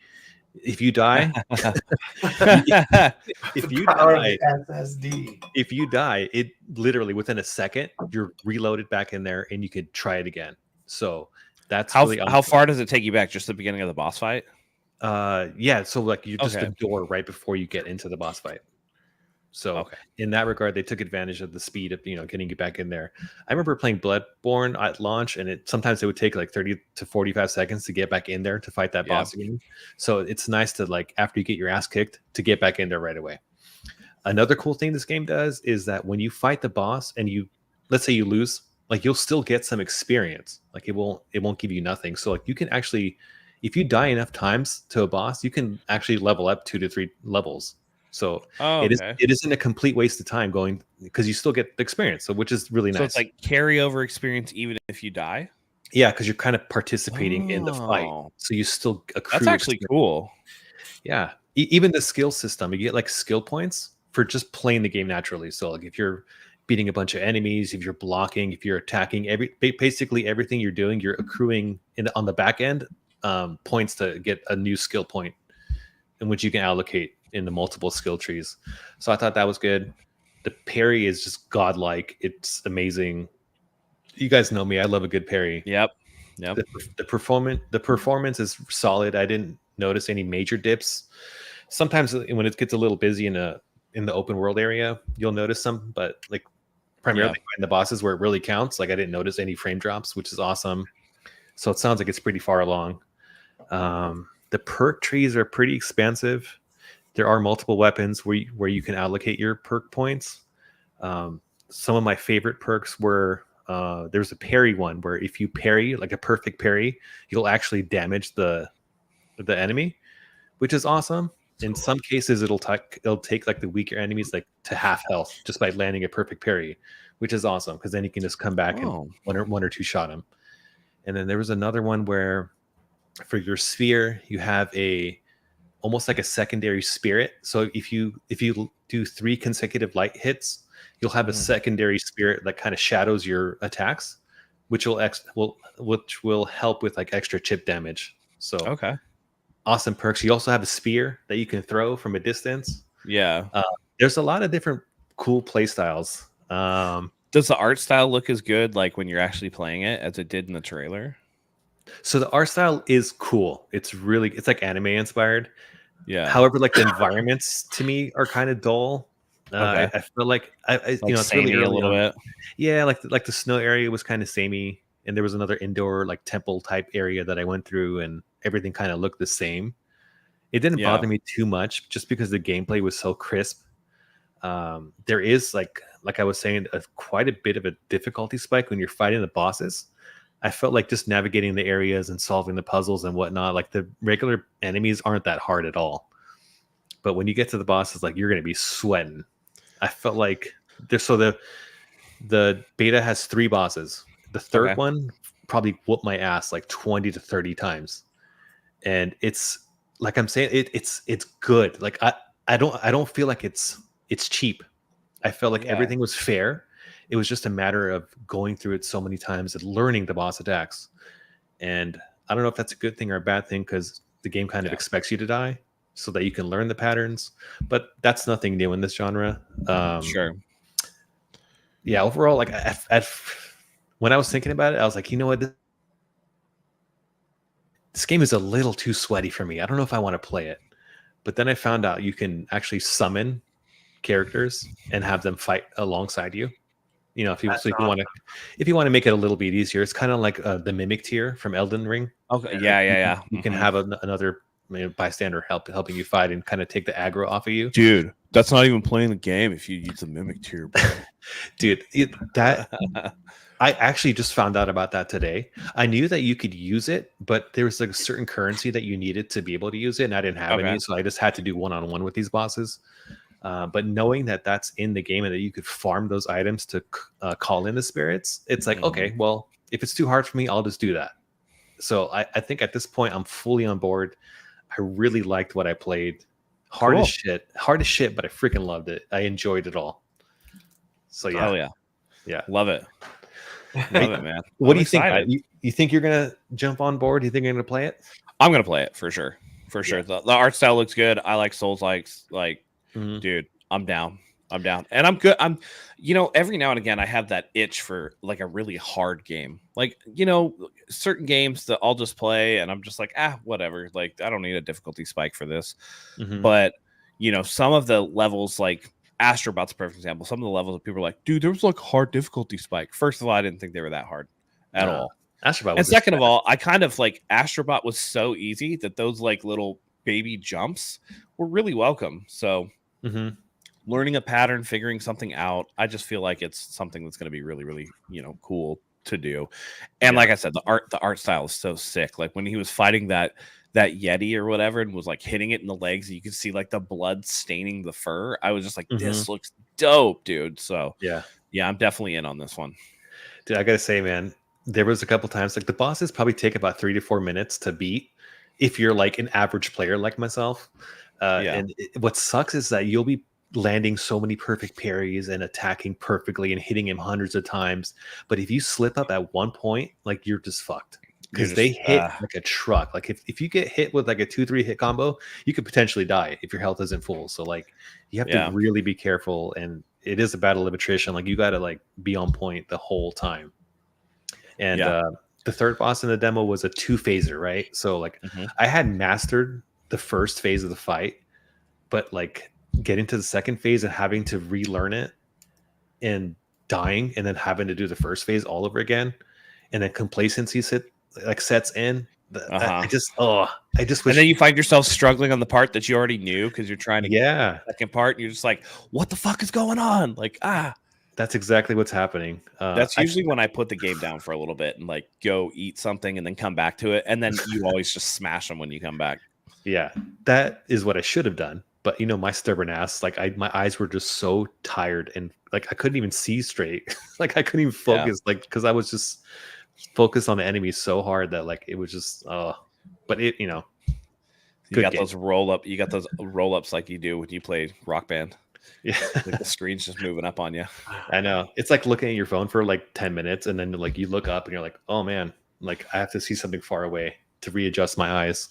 S2: if you die, if
S3: The
S2: you
S3: power of
S2: die,
S3: the SSD.
S2: if you die, it literally within a second you're reloaded back in there and you could try it again. So that's
S1: how
S2: really
S1: how far does it take you back? Just the beginning of the boss fight?
S2: yeah, so like you're just
S1: Okay.
S2: the door right before you get into the boss fight. So
S1: Okay.
S2: in that regard, they took advantage of the speed of, you know, getting you back in there. I remember playing Bloodborne at launch, and sometimes it would take like 30 to 45 seconds to get back in there to fight that
S1: Yeah.
S2: boss again. So it's nice to, like, after you get your ass kicked, to get back in there right away. Another cool thing this game does is that when you fight the boss and let's say you lose, like, you'll still get some experience. Like, it won't give you nothing. So like, you can actually, if you die enough times to a boss, you can actually level up 2 to 3 levels. So
S1: Oh, okay.
S2: it isn't a complete waste of time going, because you still get the experience, so which is really
S1: So
S2: nice.
S1: it's like carryover experience even if you die?
S2: Yeah, because you're kind of participating in the fight,
S1: Oh,
S2: so you still accrue.
S1: that's actually
S2: experience.
S1: cool.
S2: Yeah, even the skill system, you get like skill points for just playing the game naturally. So like, if you're beating a bunch of enemies, if you're blocking, if you're attacking, basically everything you're doing, you're accruing on the back end points to get a new skill point, in which you can allocate in the multiple skill trees. So I thought that was good. The parry is just godlike. It's amazing. You guys know me. I love a good parry.
S1: Yep.
S2: The performance is solid. I didn't notice any major dips. Sometimes when it gets a little busy in the open world area, you'll notice some, but like primarily in the bosses where it really counts, like I didn't notice any frame drops, which is awesome. So it sounds like it's pretty far along. The perk trees are pretty expansive. There are multiple weapons where you can allocate your perk points. Some of my favorite perks were there's a parry one where if you parry, like a perfect parry, you'll actually damage the enemy, which is awesome. In some cases, it'll take like the weaker enemies like to half health just by landing a perfect parry, which is awesome, because then you can just come back and one or two shot him. And then there was another one where for your sphere you have almost like a secondary spirit. So if you do 3 consecutive light hits, you'll have a secondary spirit that kind of shadows your attacks, which will help with like extra chip damage. So
S1: Okay.
S2: awesome perks. You also have a spear that you can throw from a distance.
S1: Yeah.
S2: There's a lot of different cool play styles.
S1: Does the art style look as good like when you're actually playing it as it did in the trailer?
S2: So the art style is cool. It's like anime inspired.
S1: Yeah.
S2: However, like the environments to me are kind of dull.
S1: Okay.
S2: I feel like
S1: Like
S2: you know, it's really
S1: samey a
S2: early
S1: little
S2: on.
S1: bit.
S2: Yeah, like the snow area was kind of samey, and there was another indoor like temple type area that I went through, and everything kind of looked the same. It didn't bother me too much, just because the gameplay was so crisp. There is like I was saying, quite a bit of a difficulty spike when you're fighting the bosses. I felt like just navigating the areas and solving the puzzles and whatnot, like the regular enemies aren't that hard at all. But when you get to the bosses, like, you're going to be sweating. I felt like the beta has 3 bosses. The third one probably whooped my ass like 20 to 30 times. And it's like I'm saying, it's good. Like I don't feel like it's cheap. I felt like everything was fair. It was just a matter of going through it so many times and learning the boss attacks. And I don't know if that's a good thing or a bad thing, because the game kind of expects you to die so that you can learn the patterns. But that's nothing new in this genre.
S1: Sure.
S2: Yeah, overall, like when I was thinking about it, I was like, you know what? This game is a little too sweaty for me. I don't know if I want to play it. But then I found out you can actually summon characters and have them fight alongside you. You know, if you want to make it a little bit easier, it's kind of like the Mimic tier from Elden Ring.
S1: Okay. Yeah.
S2: You can have another bystander helping you fight and kind of take the aggro off of you.
S1: Dude, that's not even playing the game if you use the Mimic tier, bro.
S2: Dude, I actually just found out about that today. I knew that you could use it, but there was like a certain currency that you needed to be able to use it, and I didn't have
S1: Okay.
S2: any, so I just had to do one-on-one with these bosses. But knowing that that's in the game and that you could farm those items to call in the spirits, it's like, okay, well, if it's too hard for me, I'll just do that. So I think at this point, I'm fully on board. I really liked what I played. Hard as shit, but I freaking loved it. I enjoyed it all. So yeah,
S1: Oh yeah,
S2: yeah,
S1: love it. Love it, man.
S2: What do you think? You think you're gonna jump on board? You think you're gonna play it?
S1: I'm gonna play it for sure. For sure. The art style looks good. I like Souls likes. Like, dude, I'm down. I'm down. And I'm good. Every now and again I have that itch for like a really hard game. Like, certain games that I'll just play and I'm just like, whatever. Like, I don't need a difficulty spike for this. But some of the levels, like Astrobot's a perfect example. Some of the levels that people are like, dude, there was like hard difficulty spike. First of all, I didn't think they were that hard at all.
S2: Astrobot
S1: and second of all, I kind of like Astrobot was so easy that those like little baby jumps were really welcome. So learning a pattern, figuring something out, I just feel like it's something that's going to be really, really, cool to do. And like I said, the art style is so sick. Like when he was fighting that Yeti or whatever and was like hitting it in the legs, you could see like the blood staining the fur. I was just like, this looks dope, dude. So yeah, I'm definitely in on this one.
S2: Dude, I gotta say, man, there was a couple times like the bosses probably take about 3 to 4 minutes to beat if you're like an average player like myself. And what sucks is that you'll be landing so many perfect parries and attacking perfectly and hitting him hundreds of times, but if you slip up at one point, like you're just fucked. Because they hit like a truck. Like if you get hit with like a 2-3 hit combo, you could potentially die if your health isn't full. So like you have to really be careful, and it is a battle of attrition. Like you got to like be on point the whole time. And the third boss in the demo was a 2-phaser, right? So like I had mastered the first phase of the fight, but like getting to the second phase and having to relearn it and dying and then having to do the first phase all over again, and then complacency sets in. I just wish.
S1: And then you find yourself struggling on the part that you already knew because you're trying to get the second part, and you're just like, what the fuck is going on? Like,
S2: that's exactly what's happening.
S1: That's usually when I put the game down for a little bit and like go eat something and then come back to it, and then you always just smash them when you come back.
S2: Yeah, that is what I should have done. But my stubborn ass, like my eyes were just so tired, and like I couldn't even see straight. Like I couldn't even focus, like because I was just focused on the enemy so hard that like it was just but it you
S1: got those roll ups like you do when you play Rock Band.
S2: Yeah,
S1: like the screen's just moving up on you.
S2: I know, it's like looking at your phone for like 10 minutes and then like you look up and you're like, oh man, like I have to see something far away to readjust my eyes.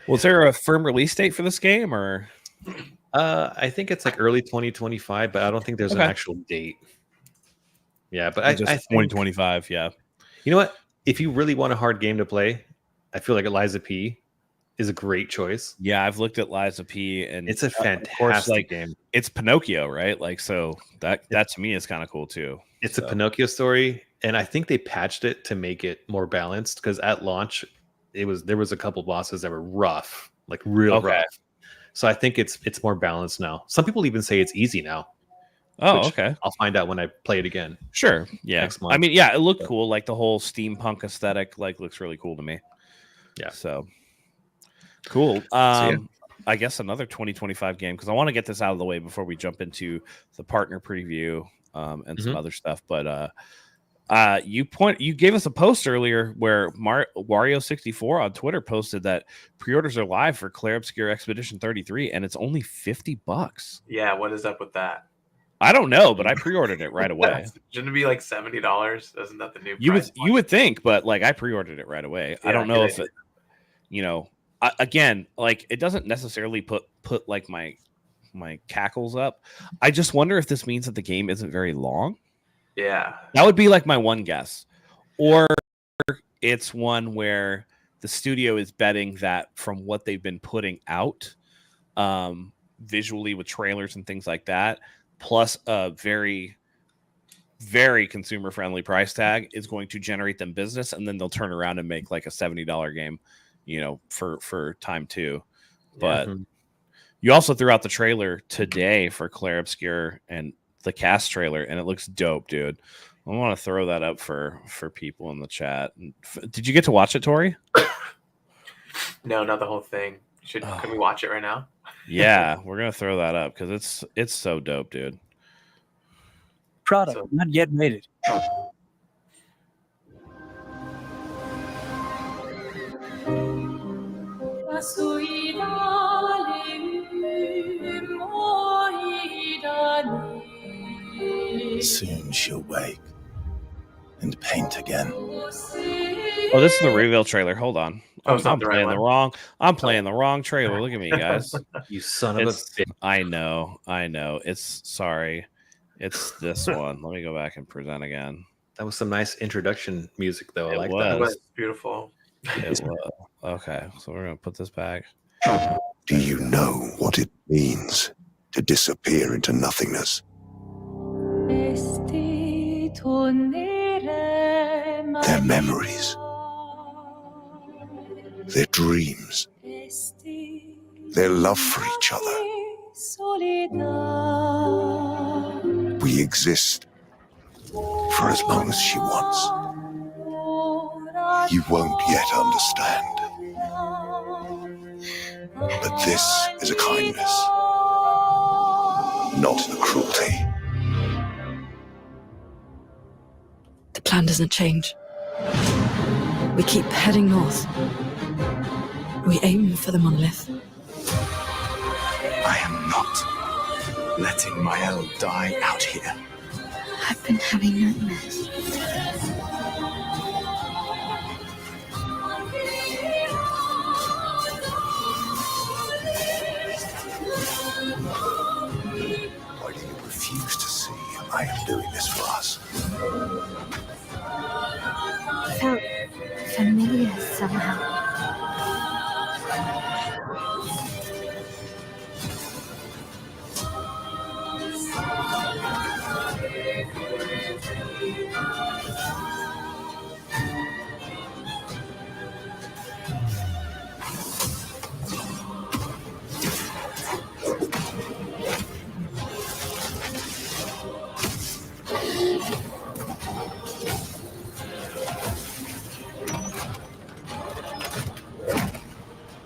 S1: Was there a firm release date for this game, or
S2: I think it's like early 2025, but I don't think there's an actual date. Yeah, but I think
S1: 2025. Yeah.
S2: You know what? If you really want a hard game to play, I feel like Liza P is a great choice.
S1: Yeah, I've looked at Liza P, and
S2: it's a fantastic game.
S1: It's Pinocchio, right? Like, so that to me is kind of cool too.
S2: It's a Pinocchio story, and I think they patched it to make it more balanced because at launch, there was a couple bosses that were rough, like real rough. So I think it's more balanced now. Some people even say it's easy now.
S1: Oh, okay.
S2: I'll find out when I play it again.
S1: Sure. Yeah. Next month. I mean, yeah, it looked cool. Like the whole steampunk aesthetic, like looks really cool to me.
S2: Yeah.
S1: So cool. I guess another 2025 game, because I want to get this out of the way before we jump into the partner preview and some other stuff. But you gave us a post earlier where Wario64 on Twitter posted that pre-orders are live for Clair Obscur Expedition 33, and it's only $50.
S3: Yeah, what is up with that?
S1: I don't know, but I pre-ordered it right away.
S3: Shouldn't it be like $70? Isn't that the new
S1: price? You would think, but like I pre-ordered it right away. Yeah, I don't know if it, again, like it doesn't necessarily put like my cackles up. I just wonder if this means that the game isn't very long.
S3: Yeah,
S1: that would be like my one guess, or it's one where the studio is betting that from what they've been putting out, visually with trailers and things like that, plus a very, very consumer-friendly price tag is going to generate them business, and then they'll turn around and make like a $70 game, for time 2. But you also threw out the trailer today for Clair Obscur and the cast trailer, and it looks dope, dude. I want to throw that up for people in the chat. Did you get to watch it, Tori?
S3: No, not the whole thing. Can we watch it right now?
S1: Yeah, we're gonna throw that up because it's so dope, dude.
S4: Product not yet made it.
S5: Soon she'll wake and paint again.
S1: Oh, this is the reveal trailer. Hold on. I'm playing the wrong. I'm playing the wrong trailer. Look at me, guys.
S2: You son of a bitch.
S1: I know. It's sorry. It's this one. Let me go back and present again.
S2: That was some nice introduction music, though. I like that.
S3: It was beautiful.
S1: It was. Okay, so we're gonna put this back.
S5: Do you know what it means to disappear into nothingness? Their memories, their dreams, their love for each other. We exist for as long as she wants. You won't yet understand. But this is a kindness, not a cruelty.
S6: The plan doesn't change. We keep heading north. We aim for the monolith.
S5: I am not letting Mael die out here.
S6: I've been having nightmares.
S5: Why do you refuse to see I am doing this for us?
S6: Felt familiar somehow.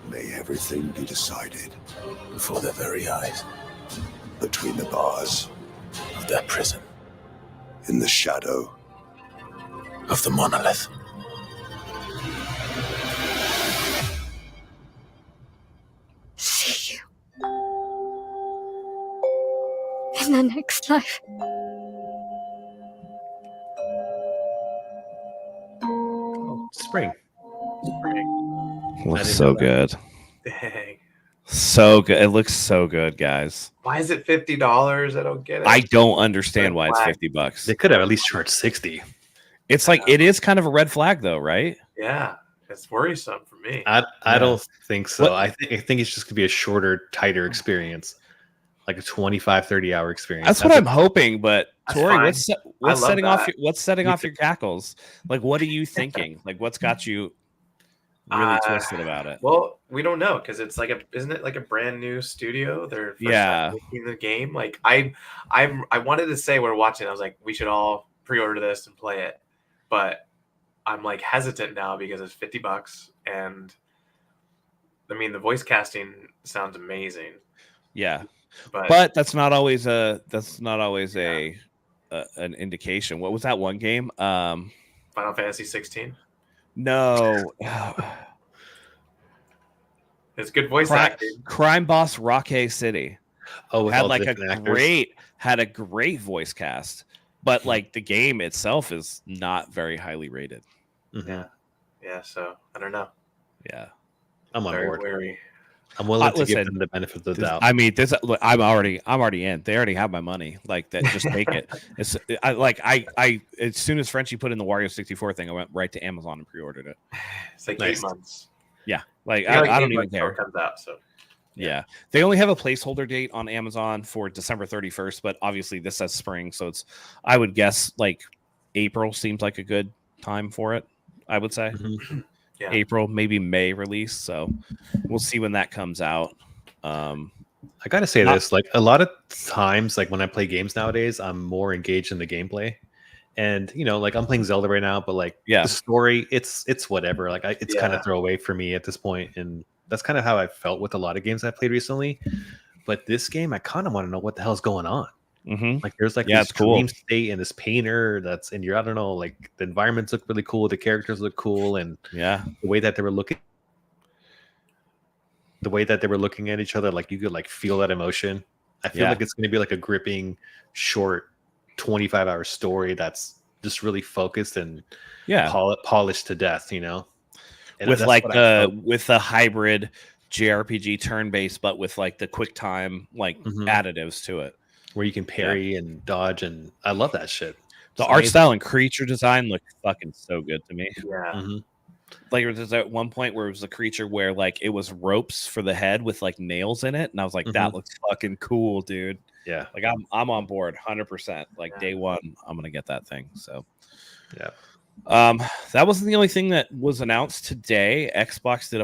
S5: May everything be decided before their very eyes, between the bars of their prison, in the shadow of the monolith.
S6: See you in the next life.
S2: Oh, spring.
S1: Looks so good.
S3: Dang.
S1: So good. It looks so good, guys.
S3: Why is it $50? I don't get it.
S1: I don't understand why it's $50.
S2: They could have at least charged 60.
S1: It's like it is kind of a red flag, though, right?
S3: Yeah, it's worrisome for me.
S2: I don't think so.
S1: What?
S2: I think it's just gonna be a shorter, tighter experience, like a 25, 30-hour experience.
S1: That's what I'm hoping. But
S3: That's
S1: Tori,
S3: fine.
S1: what's
S3: love
S1: setting off
S3: that.
S1: what's setting off your cackles? Like, what are you thinking? Like, what's got you really twisted about it?
S3: Well, we don't know because it's like isn't it like a brand new studio? They're first
S1: Yeah.
S3: time making the game. Like I wanted to say we're watching. I was like, we should all pre-order this and play it, but I'm like hesitant now because it's $50, and I mean the voice casting sounds amazing.
S1: Yeah,
S3: But,
S1: but that's not always an indication. What was that one game?
S3: Final Fantasy 16.
S1: No.
S3: It's good voice acting.
S1: Crime Boss Rockay City
S2: Oh, with
S1: had
S2: all
S1: like
S2: the
S1: a
S2: different actors.
S1: great voice cast, but like the game itself is not very highly rated.
S2: Mhm.
S3: Yeah. So I don't know.
S1: Yeah.
S2: I'm on
S3: Very
S2: board.
S3: wary.
S2: I'm willing to give
S1: listen,
S2: them the benefit of the
S1: This-
S2: doubt.
S1: I mean, look, I'm already in. They already have my money. Like that, just take it. It's I as soon as Frenchie put in the Wario 64 thing, I went right to Amazon and pre-ordered it.
S3: It's like
S2: Nice.
S3: 8 months.
S1: Yeah, like
S3: Yeah, like
S1: I
S3: 8
S1: don't even
S3: months till
S1: care.
S3: it comes out. So
S1: Yeah, they only have a placeholder date on Amazon for December 31st, but obviously this says spring, so it's I would guess like April seems like a good time for it. I would say
S2: Mhm.
S3: Yeah.
S1: April, maybe May release. So we'll see when that comes out.
S2: I gotta say
S1: Not-
S2: this: like a lot of times, like when I play games nowadays, I'm more engaged in the gameplay, And like I'm playing Zelda right now, but like
S1: Yeah.
S2: the story, it's whatever. Like it's kind
S3: Yeah.
S2: of throwaway for me at this point, and that's kind of how I felt with a lot of games I played recently. But this game, I kind of want to know what the hell's going on.
S1: Mm-hmm.
S2: Like there's like
S1: Yeah,
S2: this
S1: it's cool.
S2: dream state and this painter and I don't know, like the environments look really cool, the characters look cool, and
S1: Yeah.
S2: the way that they were looking at each other, like you could like feel that emotion. I feel
S1: Yeah.
S2: like it's going to be like a gripping, short, 25-hour story that's just really focused and
S1: Yeah.
S2: polished to death, And
S1: With
S2: that's
S1: like
S2: what I felt.
S1: with the hybrid JRPG turn based, but with like the quick time like
S2: Mhm.
S1: additives to it.
S2: Where you can parry and dodge, and I love that shit.
S1: The
S2: It's
S1: art
S2: amazing.
S1: style and creature design look fucking so good to me.
S3: Yeah.
S2: Mhm.
S1: Like there's at one point where it was a creature where like it was ropes for the head with like nails in it, and I was like, that
S2: Mhm.
S1: looks fucking cool, dude.
S2: Yeah,
S1: Like I'm on board 100%. Like
S3: Yeah.
S1: day one, I'm gonna get that thing. So
S2: yeah.
S1: that wasn't the only thing that was announced today. Xbox did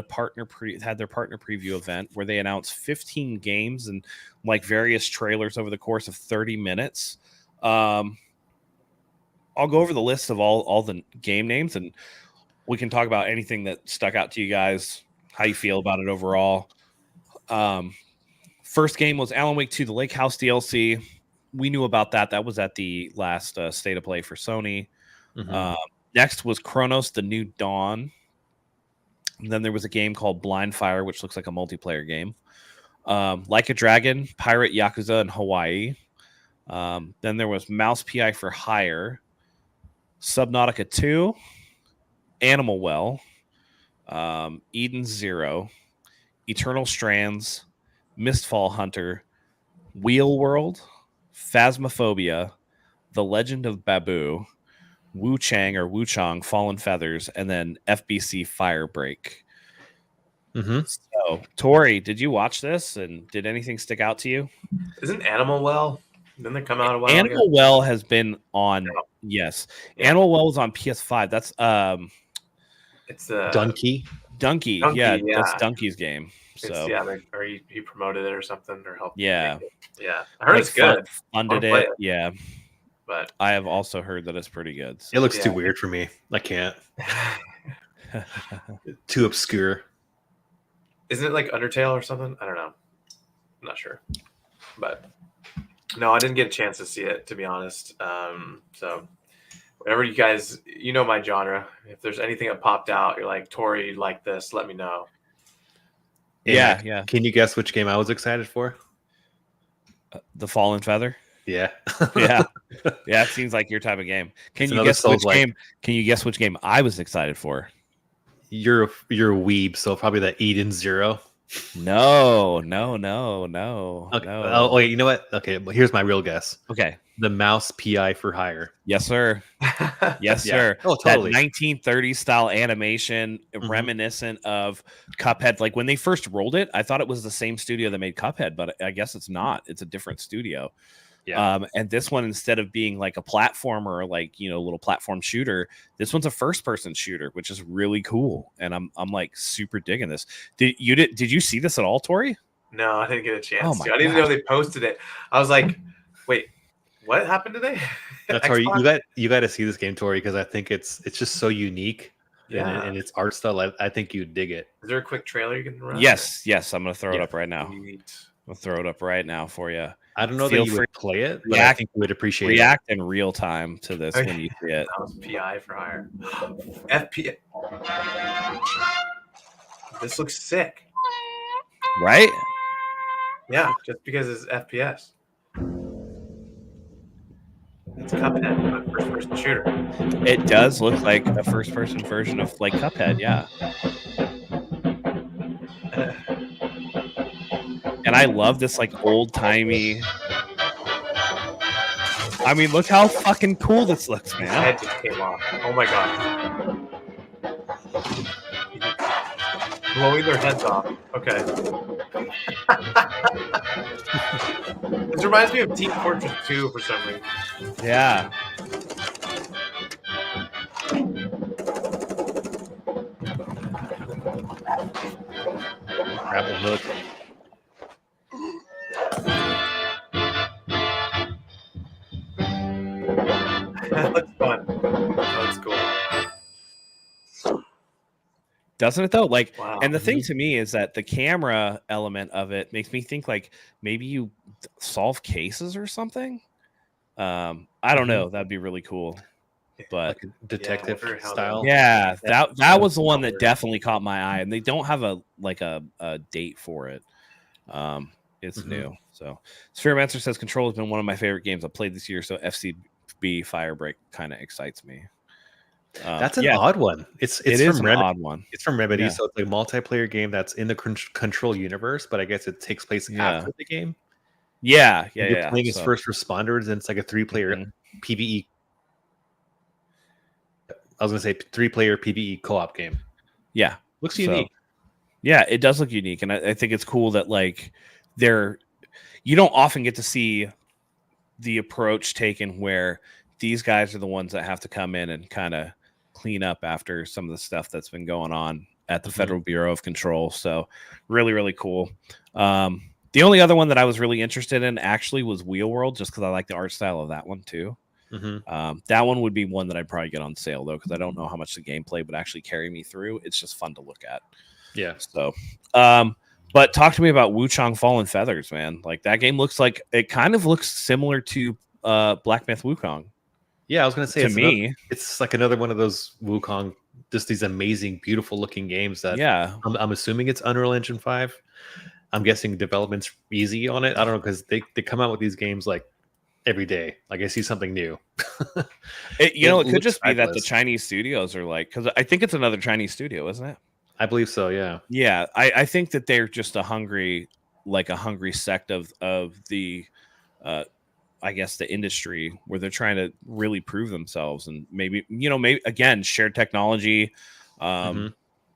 S1: had their partner preview event where they announced 15 games and like various trailers over the course of 30 minutes. I'll go over the list of all the game names, and we can talk about anything that stuck out to you guys, how you feel about it overall. First game was Alan Wake 2, the Lake House DLC. We knew about that. That was at the last State of Play for Sony.
S2: Mhm.
S1: Next was Chronos, the New Dawn. And then there was a game called Blind Fire, which looks like a multiplayer game. Like a Dragon, Pirate Yakuza in Hawaii. Then there was Mouse PI for Hire, Subnautica 2, Animal Well, Eden Zero, Eternal Strands, Mistfall Hunter, Wheel World, Phasmophobia, The Legend of Babu, Wu Chang or Wu Chang, Fallen Feathers, and then FBC Firebreak.
S2: Mhm.
S1: So, Tori, did you watch this, and did anything stick out to you?
S3: Isn't Animal Well? Didn't they come out a while
S1: Animal
S3: ago?
S1: Well has been on. Yes,
S3: Yeah.
S1: Animal Well was on PS5. That's
S3: It's the
S2: Donkey.
S1: Donkey.
S3: Donkey,
S1: Yeah,
S3: yeah.
S1: that's Donkey's game.
S3: It's,
S1: So
S3: or he promoted it or something or helped.
S1: Yeah.
S3: make it. Yeah. I heard
S1: like,
S3: it's good,
S1: Funded
S3: Wanna play
S1: it.
S3: it.
S1: Yeah,
S3: but
S1: I have also heard that it's pretty good.
S2: It looks too
S3: Yeah.
S2: weird for me. I can't. Too obscure.
S3: isn't it like Undertale or something? I don't know. I'm not sure. But no, I didn't get a chance to see it, to be honest. So whatever you guys, my genre. If there's anything that popped out, you're like, Tori, you like this, let me know.
S1: Yeah, yeah.
S2: Can you guess which game I was excited for?
S1: The Fallen Feather.
S2: Yeah.
S1: Yeah, yeah. It seems like your type of game. Can
S2: It's
S1: you
S2: another
S1: guess which
S2: Souls-like.
S1: game? Can you guess which game I was excited for?
S2: You're a weeb, so probably that Eden Zero.
S1: No.
S2: Okay.
S1: No.
S2: Oh wait, you know what? Okay, but here's my real guess.
S1: Okay.
S2: The Mouse PI for Hire.
S1: Yes, sir. Yes,
S2: Yeah.
S1: sir.
S2: Oh, totally.
S1: That 1930s style animation,
S2: Mhm.
S1: reminiscent of Cuphead. Like when they first rolled it, I thought it was the same studio that made Cuphead, but I guess it's not. It's a different studio.
S2: Yeah.
S1: And this one, instead of being like a platformer, like a little platform shooter, this one's a first-person shooter, which is really cool. And I'm like super digging this. Did you see this at all, Tori?
S3: No, I didn't get a chance
S1: Oh my
S3: to. I didn't even know
S1: gosh.
S3: they posted it. I was like, wait, what happened today?
S2: That's Tori.
S3: Xbox?
S2: You got to see this game, Tori, because I think it's just so unique.
S3: Yeah.
S2: And its art style. I think you'd dig it.
S3: Is there a quick trailer you can run?
S1: Yes. I'm gonna throw it
S2: Yeah.
S1: up right now.
S3: Sweet.
S1: I'll throw it up right now for you.
S2: I don't know
S1: Feel
S2: that you
S1: free
S2: would play it, but I
S1: react-
S2: think you would appreciate
S1: React in real time to this
S3: Okay.
S1: when you see it.
S3: That was PI for Hire. FP. This looks sick.
S1: Right?
S3: Yeah, just because it's FPS. It's Cuphead, but first-person shooter.
S1: It does look like a first-person version of like Cuphead, yeah. And I love this like old-timey. I mean, look how fucking cool this looks,
S3: His
S1: man.
S3: head just came off. Oh my god. Blowing their heads off. Okay. This reminds me of Team Fortress 2 for some reason.
S1: Yeah.
S2: Grapple hook.
S3: That looks fun.
S1: Doesn't it though? Like,
S3: Wow.
S1: and the thing to me is that the camera element of it makes me think like maybe you solve cases or something. I don't know. That'd be really cool. But
S2: like a detective
S3: wonder how
S2: style.
S1: yeah, that was the one that
S2: Color.
S1: definitely caught my eye, and they don't have a date for it. It's new. So Spheromancer says Control has been one of my favorite games I've played this year, so FCB Firebreak kind of excites me.
S2: That's an odd one. It's
S1: it is
S2: from
S1: an
S2: Remedy.
S1: odd one.
S2: It's from Remedy,
S1: Yeah.
S2: so it's like a multiplayer game that's in the Control universe, but I guess it takes place after the game.
S1: Yeah,
S2: You're playing as first responders, and it's like a 3-player PvE. I was gonna say 3-player PvE co-op game.
S1: Yeah,
S2: Looks
S1: So,
S2: unique.
S1: yeah, it does look unique, and I think it's cool that like you don't often get to see the approach taken where these guys are the ones that have to come in and kind of clean up after some of the stuff that's been going on at the Federal Bureau of Control. So really, really cool. The only other one that I was really interested in actually was Wheel World, just because I like the art style of that one too. That one would be one that I'd probably get on sale though, because I don't know how much the gameplay would actually carry me through. It's just fun to look at.
S2: Yeah.
S1: So, but talk to me about Wuchang Fallen Feathers, man. Like that game looks like it kind of looks similar to Black Myth Wukong.
S2: Yeah, I was gonna say
S1: To me,
S2: it's like another one of those Wukong, just these amazing, beautiful looking games that
S1: yeah,
S2: I'm assuming it's Unreal Engine 5. I'm guessing development's easy on it. I don't know, because they come out with these games like every day. Like I see something new.
S1: it could
S2: looks
S1: just be that the
S2: fabulous.
S1: Chinese studios are like, because I think it's another Chinese studio, isn't it?
S2: I believe so, yeah.
S1: Yeah, I think that they're just a hungry sect of the I guess the industry where they're trying to really prove themselves, and maybe again shared technology.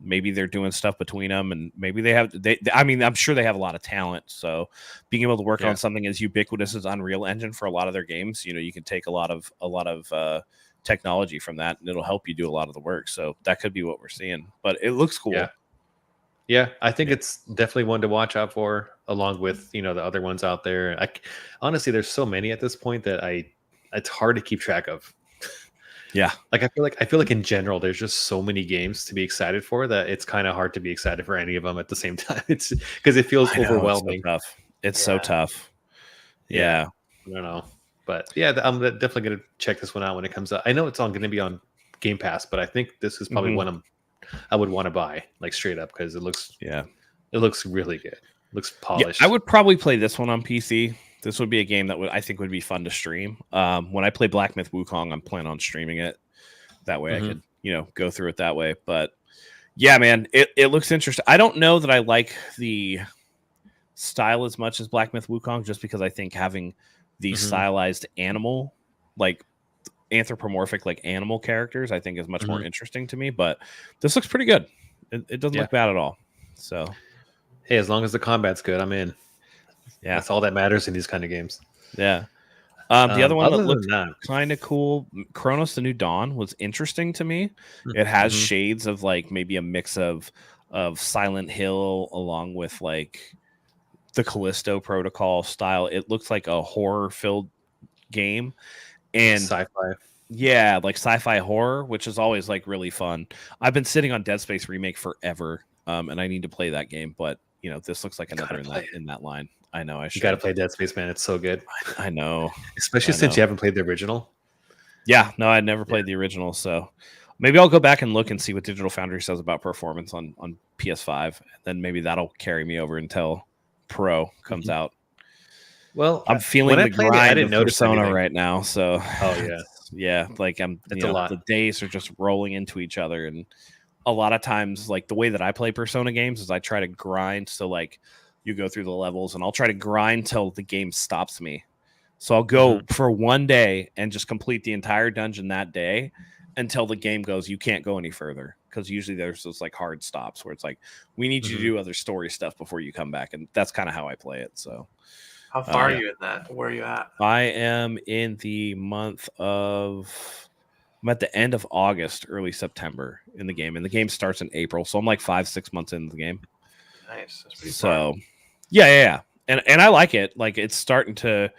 S1: Maybe they're doing stuff between them, and maybe I'm sure they have a lot of talent. So being able to work on something as ubiquitous as Unreal Engine for a lot of their games, you can take a lot of technology from that, and it'll help you do a lot of the work. So that could be what we're seeing, but it looks cool.
S2: Yeah, I think it's definitely one to watch out for, along with the other ones out there. Honestly, there's so many at this point that it's hard to keep track of.
S1: Yeah,
S2: like I feel like in general, there's just so many games to be excited for that it's kind of hard to be excited for any of them at the same time. It's because it feels overwhelming.
S1: It's so tough. Yeah,
S2: I don't know, but yeah, I'm definitely gonna check this one out when it comes out. I know it's going to be on Game Pass, but I think this is probably one I would want to buy, like straight up, because it looks really good. It looks polished.
S1: I would probably play this one on PC. This would be a game that I think would be fun to stream. When I play Black Myth Wukong, I'm planning on streaming it. That way I could, go through it that way. But yeah, man, it looks interesting. I don't know that I like the style as much as Black Myth Wukong, just because I think having the stylized animal, like anthropomorphic, like animal characters, I think is much more interesting to me. But this looks pretty good. It doesn't look bad at all. So
S2: hey, as long as the combat's good, I'm in.
S1: Yeah,
S2: that's all that matters in these kind of games.
S1: Yeah. The other one that looked
S2: that,
S1: kind of cool, Chronos: The New Dawn, was interesting to me. It has shades of like maybe a mix of Silent Hill along with like the Callisto Protocol style. It looks like a horror-filled game, and
S2: sci-fi.
S1: Yeah, like sci-fi horror, which is always like really fun. I've been sitting on Dead Space Remake forever, and I need to play that game, but this looks like another in that line. I know I should.
S2: You got to play Dead Space, man. It's so good.
S1: I know,
S2: especially since you haven't played the original.
S1: Yeah, no, I never played the original, so maybe I'll go back and look and see what Digital Foundry says about performance on PS5, and then maybe that'll carry me over until Pro comes out.
S2: Well,
S1: I'm feeling the grind
S2: I didn't
S1: of
S2: notice
S1: Persona
S2: anything
S1: right now, so
S2: yeah,
S1: like
S2: it's a lot.
S1: The days are just rolling into each other, and a lot of times, like the way that I play Persona games is I try to grind. So like you go through the levels, and I'll try to grind till the game stops me. So I'll go for one day and just complete the entire dungeon that day until the game goes, you can't go any further. Because usually there's those like hard stops where it's like, we need you to do other story stuff before you come back. And that's kind of how I play it. So
S3: how far are you in that? Where are you at?
S1: I am in the month of, I'm at the end of August, early September in the game. And the game starts in April. So I'm like 5-6 months into the game.
S3: Nice. That's pretty
S1: so fun. Yeah. And I like it. Like it's starting to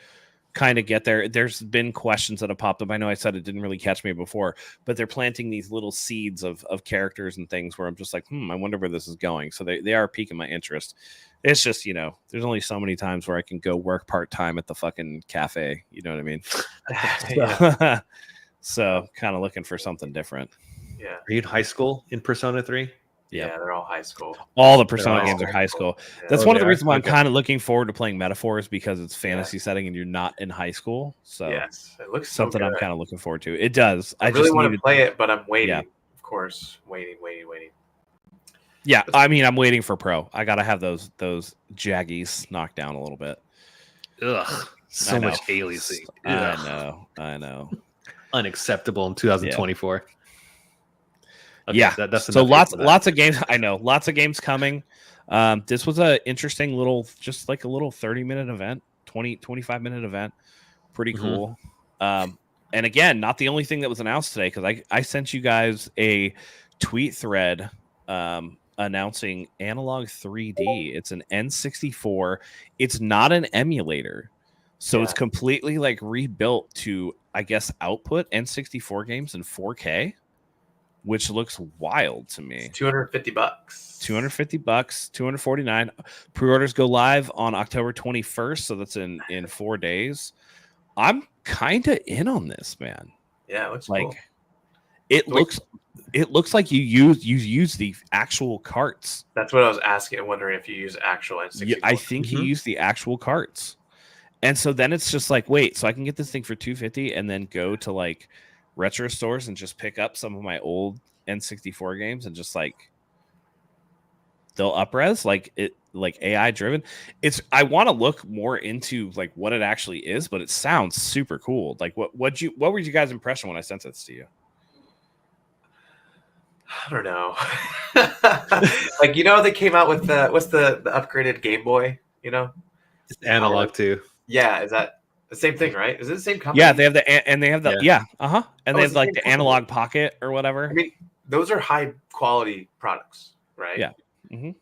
S1: kind of get there. There's been questions that have popped up. I know I said it didn't really catch me before, but they're planting these little seeds of characters and things where I'm just like, I wonder where this is going. So they are piquing my interest. It's just, there's only so many times where I can go work part-time at the fucking cafe. You know what I mean?
S3: Yeah.
S1: So kind of looking for something different.
S3: Yeah.
S2: Are you in high school in Persona 3?
S1: Yeah.
S3: Yeah, they're all high school.
S1: All the Persona
S2: all
S1: games are high school.
S3: Yeah.
S1: That's
S2: Oh,
S1: one of
S2: they
S1: the
S2: are?
S1: reasons why I'm
S2: Okay.
S1: kind of looking forward to playing Metaphors, because it's fantasy setting and you're not in high school. So
S3: Yes, it looks so
S1: something I'm
S3: good.
S1: kind of looking forward to. It does.
S3: I really
S1: just
S3: want to
S1: needed-
S3: play it, but I'm waiting.
S1: Yeah.
S3: Of course, waiting.
S1: Yeah, I mean, I'm waiting for Pro. I gotta have those jaggies knocked down a little bit.
S2: Ugh, so
S1: I know.
S2: much aliasing.
S1: I know.
S2: Unacceptable in 2024. Okay,
S1: Yeah.
S2: that's
S1: So
S2: enough for that.
S1: lots of games. I know, lots of games coming. This was a interesting little, just like a little 30-minute event, 25-minute event. Pretty
S2: Mhm.
S1: cool. And again, not the only thing that was announced today, because I sent you guys a tweet thread announcing Analog 3D. It's an N64. It's not an emulator. So it's
S3: Yeah.
S1: completely like rebuilt to, I guess, output N64 games in 4K, which looks wild to me.
S3: It's $250.
S1: $250, $249. Pre-orders go live on October 21st, so that's in 4 days. I'm kind of in on this, man.
S3: Yeah, it looks
S1: Like
S3: cool.
S1: it
S3: Wait.
S1: looks like you use the actual carts.
S3: That's what I was asking, wondering if you use actual N64.
S1: Yeah, I think he used the actual carts. And so then it's just like, wait, so I can get this thing for $250 and then go to like retro stores and just pick up some of my old N64 games and just like they'll upres like it, like AI driven. I want to look more into like what it actually is, but it sounds super cool. Like what were you guys' impression when I sent this to you?
S3: I don't know. Like, they came out with what's the upgraded Game Boy,
S2: It's analog too.
S3: Yeah, is that the same thing, right? Is it the same company?
S1: Yeah, they have and they have the and
S3: Oh,
S1: they
S3: it's
S1: have
S3: the
S1: like
S3: same
S1: the
S3: company.
S1: analog pocket or whatever.
S3: I mean, those are high quality products, right?
S1: Yeah. Mhm.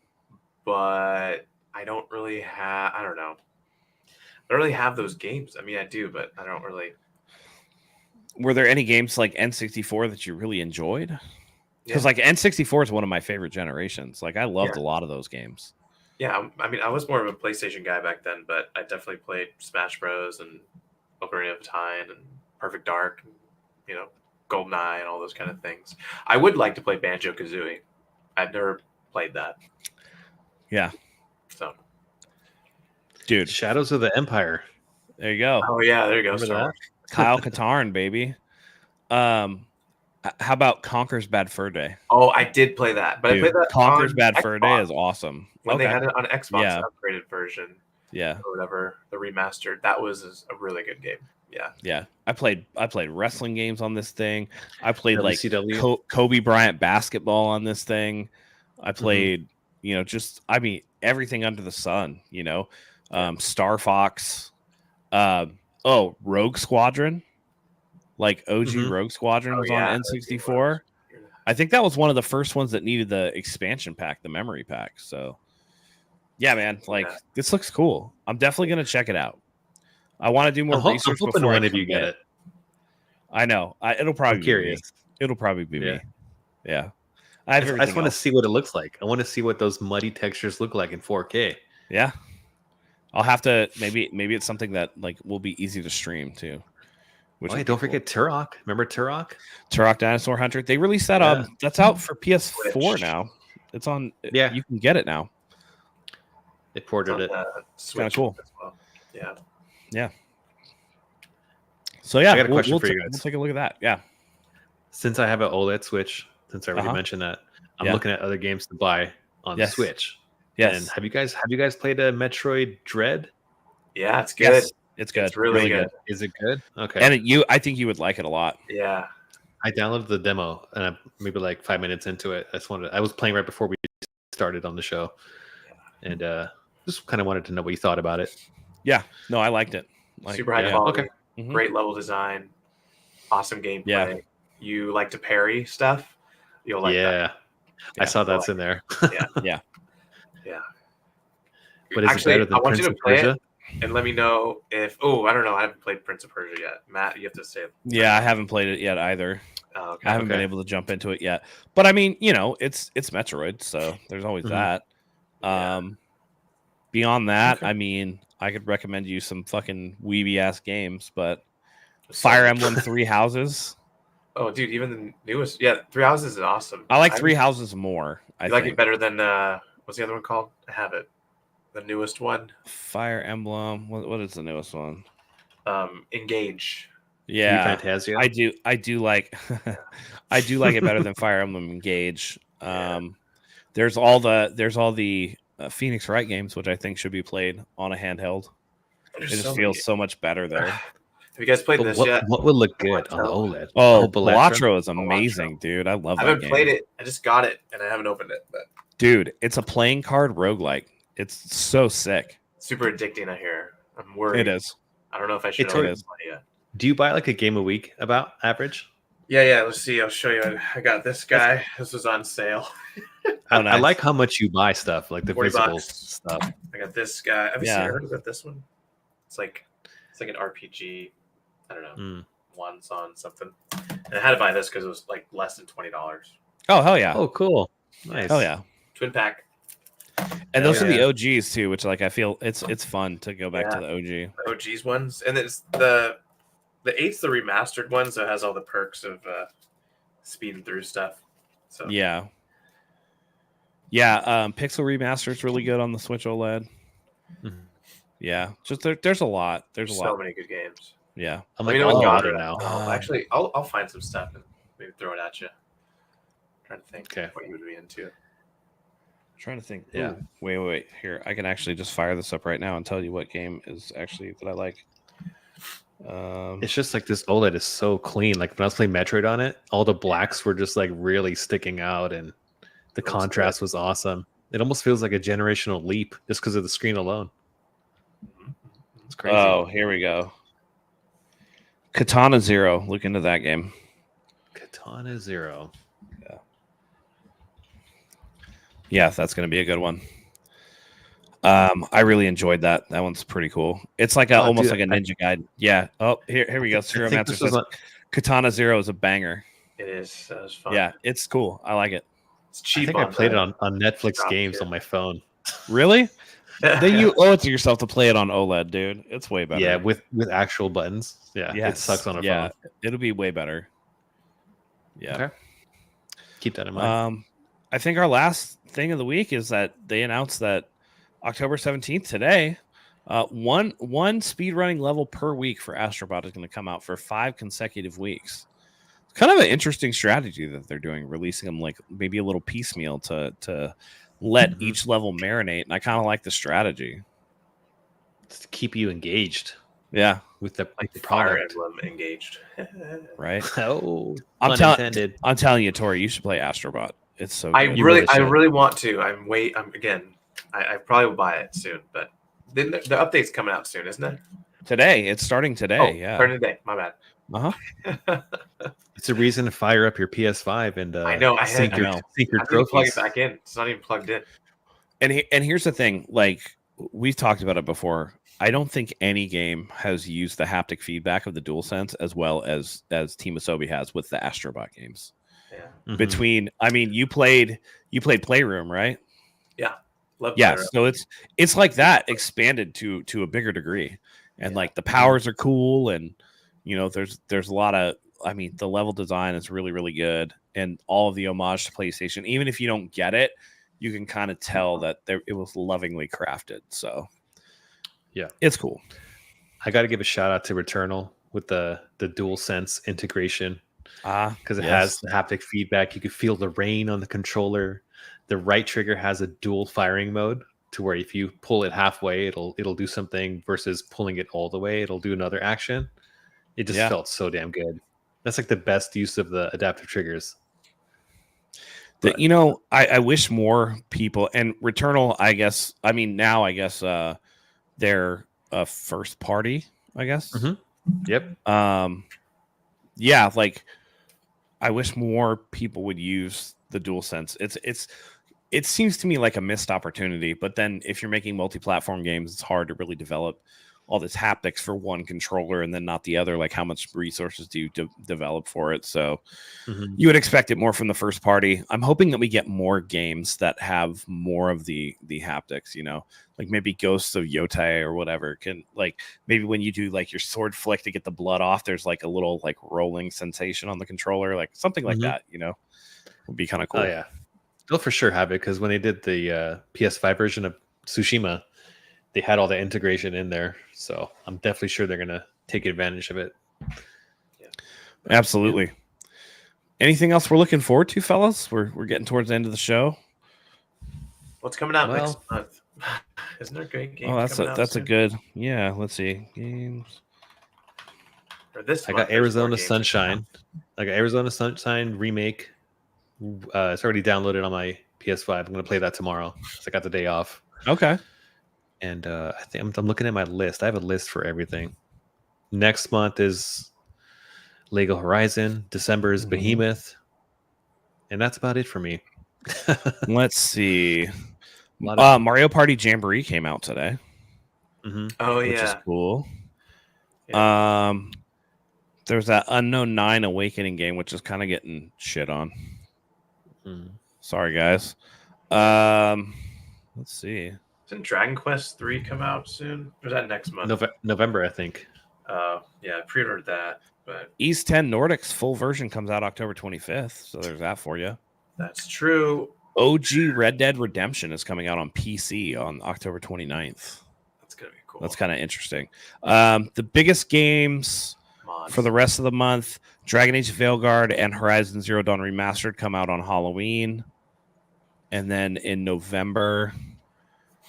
S3: But I don't really have, I don't know. I don't really have those games. I mean, I do, but I don't really.
S1: Were there any games like N64 that you really enjoyed? Because
S3: Yeah.
S1: like N64 is one of my favorite generations. Like I loved a lot of those games.
S3: Yeah, I mean, I was more of a PlayStation guy back then, but I definitely played Smash Bros. And Ocarina of Time and Perfect Dark, and, GoldenEye and all those kind of things. I would like to play Banjo-Kazooie. I've never played that.
S1: Yeah.
S3: So,
S1: Dude,
S2: Shadows of the Empire.
S1: there you go.
S3: oh yeah, there you go.
S2: Remember
S3: Star
S2: that?
S3: Wars.
S1: Kyle Katarn, baby. How about Conker's Bad Fur Day?
S3: Oh, I did play that, but
S1: Dude,
S3: I played that
S1: Conker's
S3: on
S1: Bad Fur Day
S3: Xbox
S1: is awesome.
S3: when they
S1: Okay.
S3: had it on Xbox
S1: Yeah.
S3: upgraded version
S1: Yeah,
S3: or whatever, the remastered. That was a really good game. Yeah.
S1: yeah. I played wrestling games on this thing. I played like
S2: WCW.
S1: Kobe Bryant basketball on this thing. I played, everything under the sun. Star Fox. Rogue Squadron, like OG
S2: Mhm.
S1: Rogue Squadron
S3: Oh,
S1: was
S3: yeah,
S1: on N64. I think that was one of the first ones that needed the expansion pack, the memory pack. So, yeah, man, like
S3: Yeah.
S1: this looks cool. I'm definitely gonna check it out. I want to do more
S2: I'm
S1: research
S2: hoping
S1: before
S2: one
S1: I
S2: of you get
S1: commit.
S2: it.
S1: I know. It'll probably
S2: I'm
S1: be
S2: curious.
S1: me. It'll probably be
S2: Yeah.
S1: me. Yeah.
S2: I just
S1: everything
S2: want to
S1: else.
S2: see what it looks like. I want to see what those muddy textures look like in 4K.
S1: Yeah. I'll have to maybe it's something that like will be easy to stream too.
S2: Oh,
S1: would
S2: yeah,
S1: be
S2: don't
S1: cool.
S2: forget Turok. Remember Turok?
S1: Turok Dinosaur Hunter. They released that
S2: Yeah.
S1: that's out for PS4
S3: Switch.
S1: now. It's on
S2: Yeah.
S1: you can get it now.
S2: They
S3: It's
S2: ported
S3: on
S2: it.
S3: the Switch
S1: cool.
S3: as well. Yeah.
S1: So yeah,
S2: I got a question
S1: we'll
S2: for you
S1: we'll
S2: guys.
S1: take a look at that. Yeah.
S2: Since I have an OLED Switch, since I already
S1: Uh-huh.
S2: mentioned that, I'm
S1: Yeah.
S2: looking at other games to buy on
S1: Yes.
S2: the Switch.
S1: Yes.
S2: And have you guys played a Metroid Dread?
S3: Yeah, it's good.
S1: Yes. It's good.
S3: It's really good.
S2: Is it good? Okay.
S1: And I think you would like it a lot.
S3: Yeah.
S2: I downloaded the demo and I'm maybe like 5 minutes into it. I was playing right before we started on the show. And just kind of wanted to know what you thought about it.
S1: Yeah. No, I liked it. Like,
S3: Super high
S2: yeah,
S3: quality.
S2: okay.
S1: Mhm.
S3: Great level design. Awesome gameplay.
S1: Yeah.
S3: You like to parry stuff? You'll like that.
S2: I saw that's in there.
S3: Yeah.
S2: But is
S3: Actually,
S2: it better than
S3: I want
S2: Prince
S3: you to
S2: of
S3: play
S2: Persia?
S3: it and let me know if. Oh, I don't know. I haven't played Prince of Persia yet. Matt, you have to say.
S1: Yeah, I haven't played it yet either.
S3: Oh, okay.
S1: I haven't been able to jump into it yet. But I mean, it's Metroid, so there's always that.
S3: Yeah.
S1: Beyond that,
S2: Okay.
S1: I mean, I could recommend you some fucking weeby ass games, but Fire Emblem Three Houses.
S3: Oh, dude, even the newest. Yeah, Three Houses is awesome.
S1: I like Three Houses more. I
S3: like
S1: think.
S3: it better than what's the other one called? I have it. The newest one.
S1: Fire Emblem. What is the newest one?
S3: Engage.
S1: Yeah,
S2: Fantasia.
S1: I do like I do like it better than Fire Emblem Engage. There's all the Phoenix Wright games, which I think should be played on a handheld. It just feels so much better there.
S3: Have you guys played this yet?
S2: What would look good on the OLED?
S1: Oh,
S2: Balatro?
S1: Balatro is amazing, dude. I love
S3: I
S1: that
S3: haven't
S1: game.
S3: played it. I just got it and I haven't opened it, but
S1: Dude, it's a playing card roguelike. It's so sick.
S3: super addicting, I hear. I'm worried.
S1: It is.
S3: I don't know if I should
S2: It's
S3: open
S1: always-
S3: it yet.
S2: Do you buy like a game a week about average?
S3: Yeah, let's see. I'll show you. I got this guy. This was on sale.
S2: I
S1: nice.
S2: like how much you buy stuff, like the
S3: 40
S2: physical
S3: bucks.
S2: stuff.
S3: I got this guy. Have you
S1: Yeah.
S3: heard about this one? It's like an RPG. I don't know.
S2: Mm.
S3: One's on something. And I had to buy this because it was like less than $20.
S1: Oh hell yeah.
S2: Oh, cool. Nice.
S1: Hell yeah.
S3: Twin pack.
S1: And those are
S2: Yeah.
S1: the OGs too, which like I feel it's fun to go back to the OG.
S3: The OG's ones. And it's the 8's the remastered one, so it has all the perks of speeding through stuff. So
S1: Yeah. Pixel Remaster is really good on the Switch OLED.
S2: Mhm.
S1: Yeah, just there's a lot. There's a
S3: so
S1: lot.
S3: many good games.
S1: Yeah.
S2: I'm
S3: Let
S2: like
S3: me know
S2: all
S3: what
S2: about
S3: genre
S2: it now.
S3: Actually, I'll find some stuff and maybe throw it at you. Trying to think
S2: Okay.
S3: what you would be into.
S1: Trying to think.
S2: Yeah.
S1: Ooh, wait. Here, I can actually just fire this up right now and tell you what game is actually that I like.
S2: It's just like this OLED is so clean. Like when I was playing Metroid on it, all the blacks were just like really sticking out, and the
S3: Looks
S2: contrast was awesome. It almost feels like a generational leap just because of the screen alone. It's crazy.
S1: Oh, here we go. Katana Zero. Look into that game.
S2: Katana Zero.
S1: Yeah, that's going to be a good one. I really enjoyed that. That one's pretty cool. It's like almost
S2: dude,
S1: like a Ninja Guide. Yeah. Oh, here we go. Zero
S2: think
S1: Master
S2: this was
S1: says
S2: on-
S1: Katana Zero is a banger.
S3: It is. That was fun.
S1: Yeah, it's cool. I like it.
S3: It's
S2: I
S3: cheap.
S2: think I played
S3: the-
S2: it on Netflix
S3: drop
S2: games
S3: here.
S2: on my phone.
S1: Really? Then you owe it to yourself to play it on OLED, dude. It's way better.
S2: Yeah, with actual buttons. Yeah, it
S1: Yes.
S2: sucks on a
S1: Yeah,
S2: phone.
S1: it'll be way better. Yeah.
S2: Okay. Keep that in mind.
S1: I think our last thing of the week is that they announced that October 17th today, one speedrunning level per week for Astrobot is going to come out for 5 consecutive weeks. It's kind of an interesting strategy that they're doing, releasing them like maybe a little piecemeal to let
S2: Mhm.
S1: each level marinate. And I kind of like the strategy.
S2: It's to keep you engaged
S1: Yeah.
S2: with the,
S3: like
S2: the
S3: Fire
S2: product.
S3: Emblem engaged.
S1: Right.
S2: Oh,
S1: I'm
S2: pun
S1: telling
S2: intended.
S1: I'm telling you, Tori, you should play Astrobot. It's so
S3: I
S1: good.
S2: You
S3: really,
S2: really
S3: I
S2: should.
S3: really want to. I probably will buy it soon, but then the update's coming out soon, isn't it?
S1: Today. It's starting today.
S3: Oh,
S1: Yeah.
S3: starting today. My bad.
S1: Uh-huh.
S2: It's a reason to fire up your PS5 and
S3: I know, I
S2: sync
S3: had-
S2: your,
S1: I know.
S2: sync your
S3: I need to plug
S2: trophies.
S3: it back in. It's not even plugged in.
S1: And here's the thing, like we've talked about it before. I don't think any game has used the haptic feedback of the DualSense as well as Team Asobi has with the Astrobot games.
S3: Yeah,
S2: Mhm.
S1: Between, I mean, you played Playroom, right?
S3: love.
S1: Yeah.
S3: Pyro.
S1: So it's like that expanded to a bigger degree, and
S3: Yeah.
S1: like the powers are cool, and there's a lot of. I mean, the level design is really really good, and all of the homage to PlayStation. Even if you don't get it, you can kind of tell that it was lovingly crafted. So
S2: Yeah.
S1: it's cool.
S2: I got to give a shout out to Returnal with the DualSense integration because it has the haptic feedback. You can feel the rain on the controller. The right trigger has a dual firing mode to where if you pull it halfway, it'll do something versus pulling it all the way, it'll do another action. It just
S1: Yeah.
S2: felt so damn good. That's like the best use of the adaptive triggers.
S1: That I wish more people and Returnal. Now I guess they're a first party. I guess.
S2: Mhm. Yep.
S1: Yeah, like I wish more people would use the DualSense. it seems to me like a missed opportunity. But then if you're making multi-platform games, it's hard to really develop all this haptics for one controller and then not the other. Like, how much resources do you develop for it? So you would expect it more from the first party. I'm hoping that we get more games that have more of the haptics, you know, like maybe Ghosts of Yotei or whatever can, like, maybe when you do like your sword flick to get the blood off, there's like a little like rolling sensation on the controller, like something like that, you know, would be kind of cool.
S2: Oh yeah, they'll for sure have it, because when they did the PS5 version of Tsushima, they had all the integration in there. So I'm definitely sure they're gonna take advantage of it.
S1: Absolutely. Anything else we're looking forward to, fellas? We're getting towards the end of the show.
S3: What's coming out
S2: Well-
S3: next month? Isn't there great games?
S1: Oh, that's
S3: coming out
S1: a
S3: soon?
S1: good. Yeah, let's see. Games.
S3: Or this
S2: I
S3: month,
S2: got
S3: there's more
S2: Arizona
S3: games coming
S2: Sunshine. I got Arizona Sunshine remake. It's already downloaded on my PS5. I'm gonna play that tomorrow. So I got the day off.
S1: Okay.
S2: And I think I'm looking at my list. I have a list for everything. Next month is Lego Horizon. December is
S1: Mhm.
S2: Behemoth, and that's about it for me.
S1: Let's see.
S2: Lot of-
S1: Mario Party Jamboree came out today,
S2: Mhm.
S3: Oh
S1: which is
S3: yeah.
S1: cool.
S3: Yeah.
S1: There's that Unknown 9 Awakening game, which is kind of getting shit on.
S2: Mhm.
S1: Sorry, guys. Let's see.
S3: Didn't Dragon Quest 3 come out soon? Or is that next month?
S2: November, I think.
S3: Yeah, I pre-ordered that, but
S1: East 10 Nordics full version comes out October 25th. So there's that for you.
S3: that's true.
S1: OG Red Dead Redemption is coming out on PC on October 29th.
S3: That's gonna be cool.
S1: That's kind of interesting. The biggest games
S3: Mods.
S1: for the rest of the month: Dragon Age Veilguard and Horizon Zero Dawn Remastered come out on Halloween. And then in November,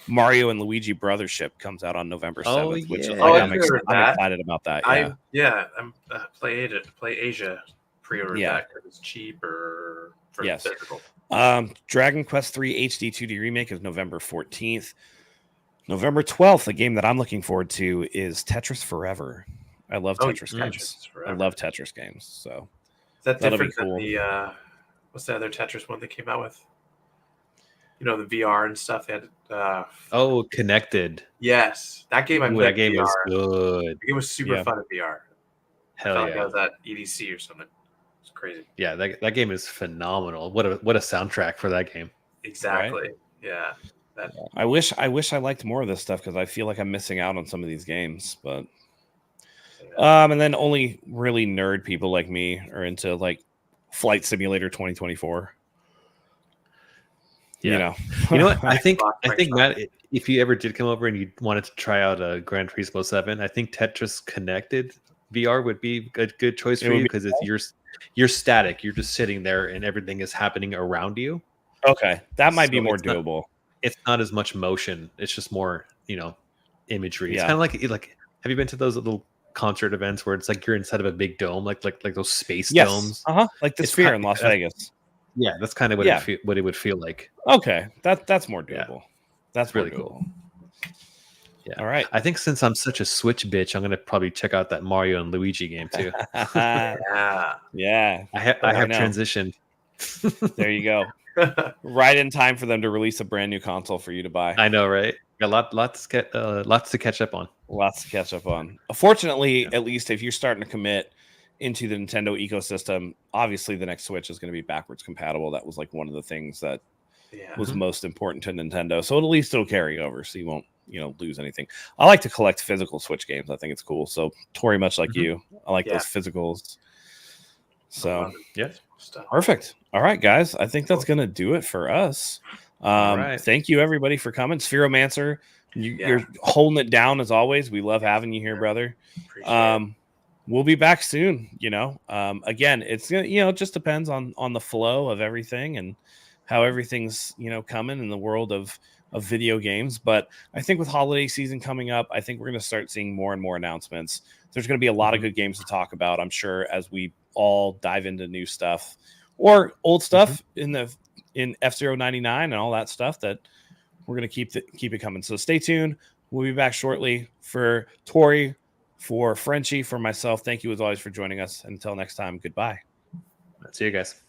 S1: Mario and Luigi Brothership comes out on November 7th, which is
S2: yeah.
S1: like,
S3: Oh,
S1: I'm,
S3: I heard
S1: I'm
S3: that.
S1: excited about that. Yeah.
S3: I'm Play Asia pre-ordered
S1: Yeah.
S3: that because it's cheaper for
S1: Yes.
S3: physical.
S1: Dragon Quest 3 HD 2D Remake is November 14th. November 12th, a game that I'm looking forward to is Tetris Forever. I love Tetris games.
S3: Tetris
S1: I
S3: Forever.
S1: love Tetris games. So
S3: Is that
S1: that'll be
S3: different than
S1: cool.
S3: the what's the other Tetris one they came out with? You know, the VR and stuff. They had
S2: Oh, Connected.
S3: yes, that game I
S2: Ooh,
S3: played.
S2: that game
S3: VR.
S2: is good.
S3: It was super
S1: Yeah.
S3: fun in VR. I
S2: Hell
S3: felt like
S2: yeah.
S3: I was at EDC or something. It's crazy.
S2: Yeah, that game is phenomenal. What a soundtrack for that game.
S3: Exactly. Yeah.
S1: I wish I liked more of this stuff because I feel like I'm missing out on some of these games. But and then only really nerd people like me are into like Flight Simulator 2024.
S2: Yeah.
S1: You know,
S2: You know what? I think
S3: Xbox.
S2: Matt, if you ever did come over and you wanted to try out a Gran Turismo 7, I think Tetris Connected VR would be a good choice
S1: It
S2: for
S1: would
S2: you,
S1: be
S2: because you're static. You're just sitting there and everything is happening around you.
S1: okay, that might be
S2: So
S1: more
S2: it's not-
S1: doable.
S2: It's not as much motion. It's just more, imagery. It's
S1: Yeah.
S2: kind of like have you been to those little concert events where it's like you're inside of a big dome, like those space
S1: Yes,
S2: domes?
S1: like the
S2: It's
S1: Sphere
S2: ki-
S1: in Las
S2: that's-
S1: Vegas.
S2: Yeah, that's kind of what
S1: Yeah.
S2: what it would feel like.
S1: Okay, that's more
S2: Yeah.
S1: doable. That's
S2: Really
S1: more
S2: cool.
S1: doable.
S2: Yeah.
S1: All right.
S2: I think since I'm such a Switch bitch, I'm gonna probably check out that Mario and Luigi game too.
S3: Yeah.
S1: Yeah,
S2: I have
S1: know.
S2: transitioned.
S1: there you go. Right in time for them to release a brand new console for you to buy.
S2: I know, right? Got lots to catch up on.
S1: Lots to catch up on. Fortunately, at least if you're starting to commit into the Nintendo ecosystem, obviously the next Switch is going to be backwards compatible. That was like one of the things that
S3: Yeah.
S1: was most important to Nintendo. So at least it'll carry over, so you won't, lose anything. I like to collect physical Switch games. I think it's cool. So Tori, much like
S2: Mhm.
S1: you, I like
S3: Yeah.
S1: those physicals. So
S2: Yeah.
S3: Stuff.
S1: perfect. All right, guys. I think that's gonna do it for us.
S2: All right.
S1: Thank you everybody for coming. Spheromancer,
S3: Yeah.
S1: you're holding it down as always. We love having you here, brother.
S3: Appreciate it.
S1: We'll be back soon. Again, it's gonna, it just depends on the flow of everything and how everything's coming in the world of video games. But I think with holiday season coming up, I think we're going to start seeing more and more announcements. There's going to be a lot of good games to talk about, I'm sure, as we all dive into new stuff or old stuff in F-Zero 99 and all that stuff that we're going to keep it coming. So stay tuned. We'll be back shortly. For Tori, for Frenchie, for myself, thank you as always for joining us. Until next time, goodbye.
S2: See you guys.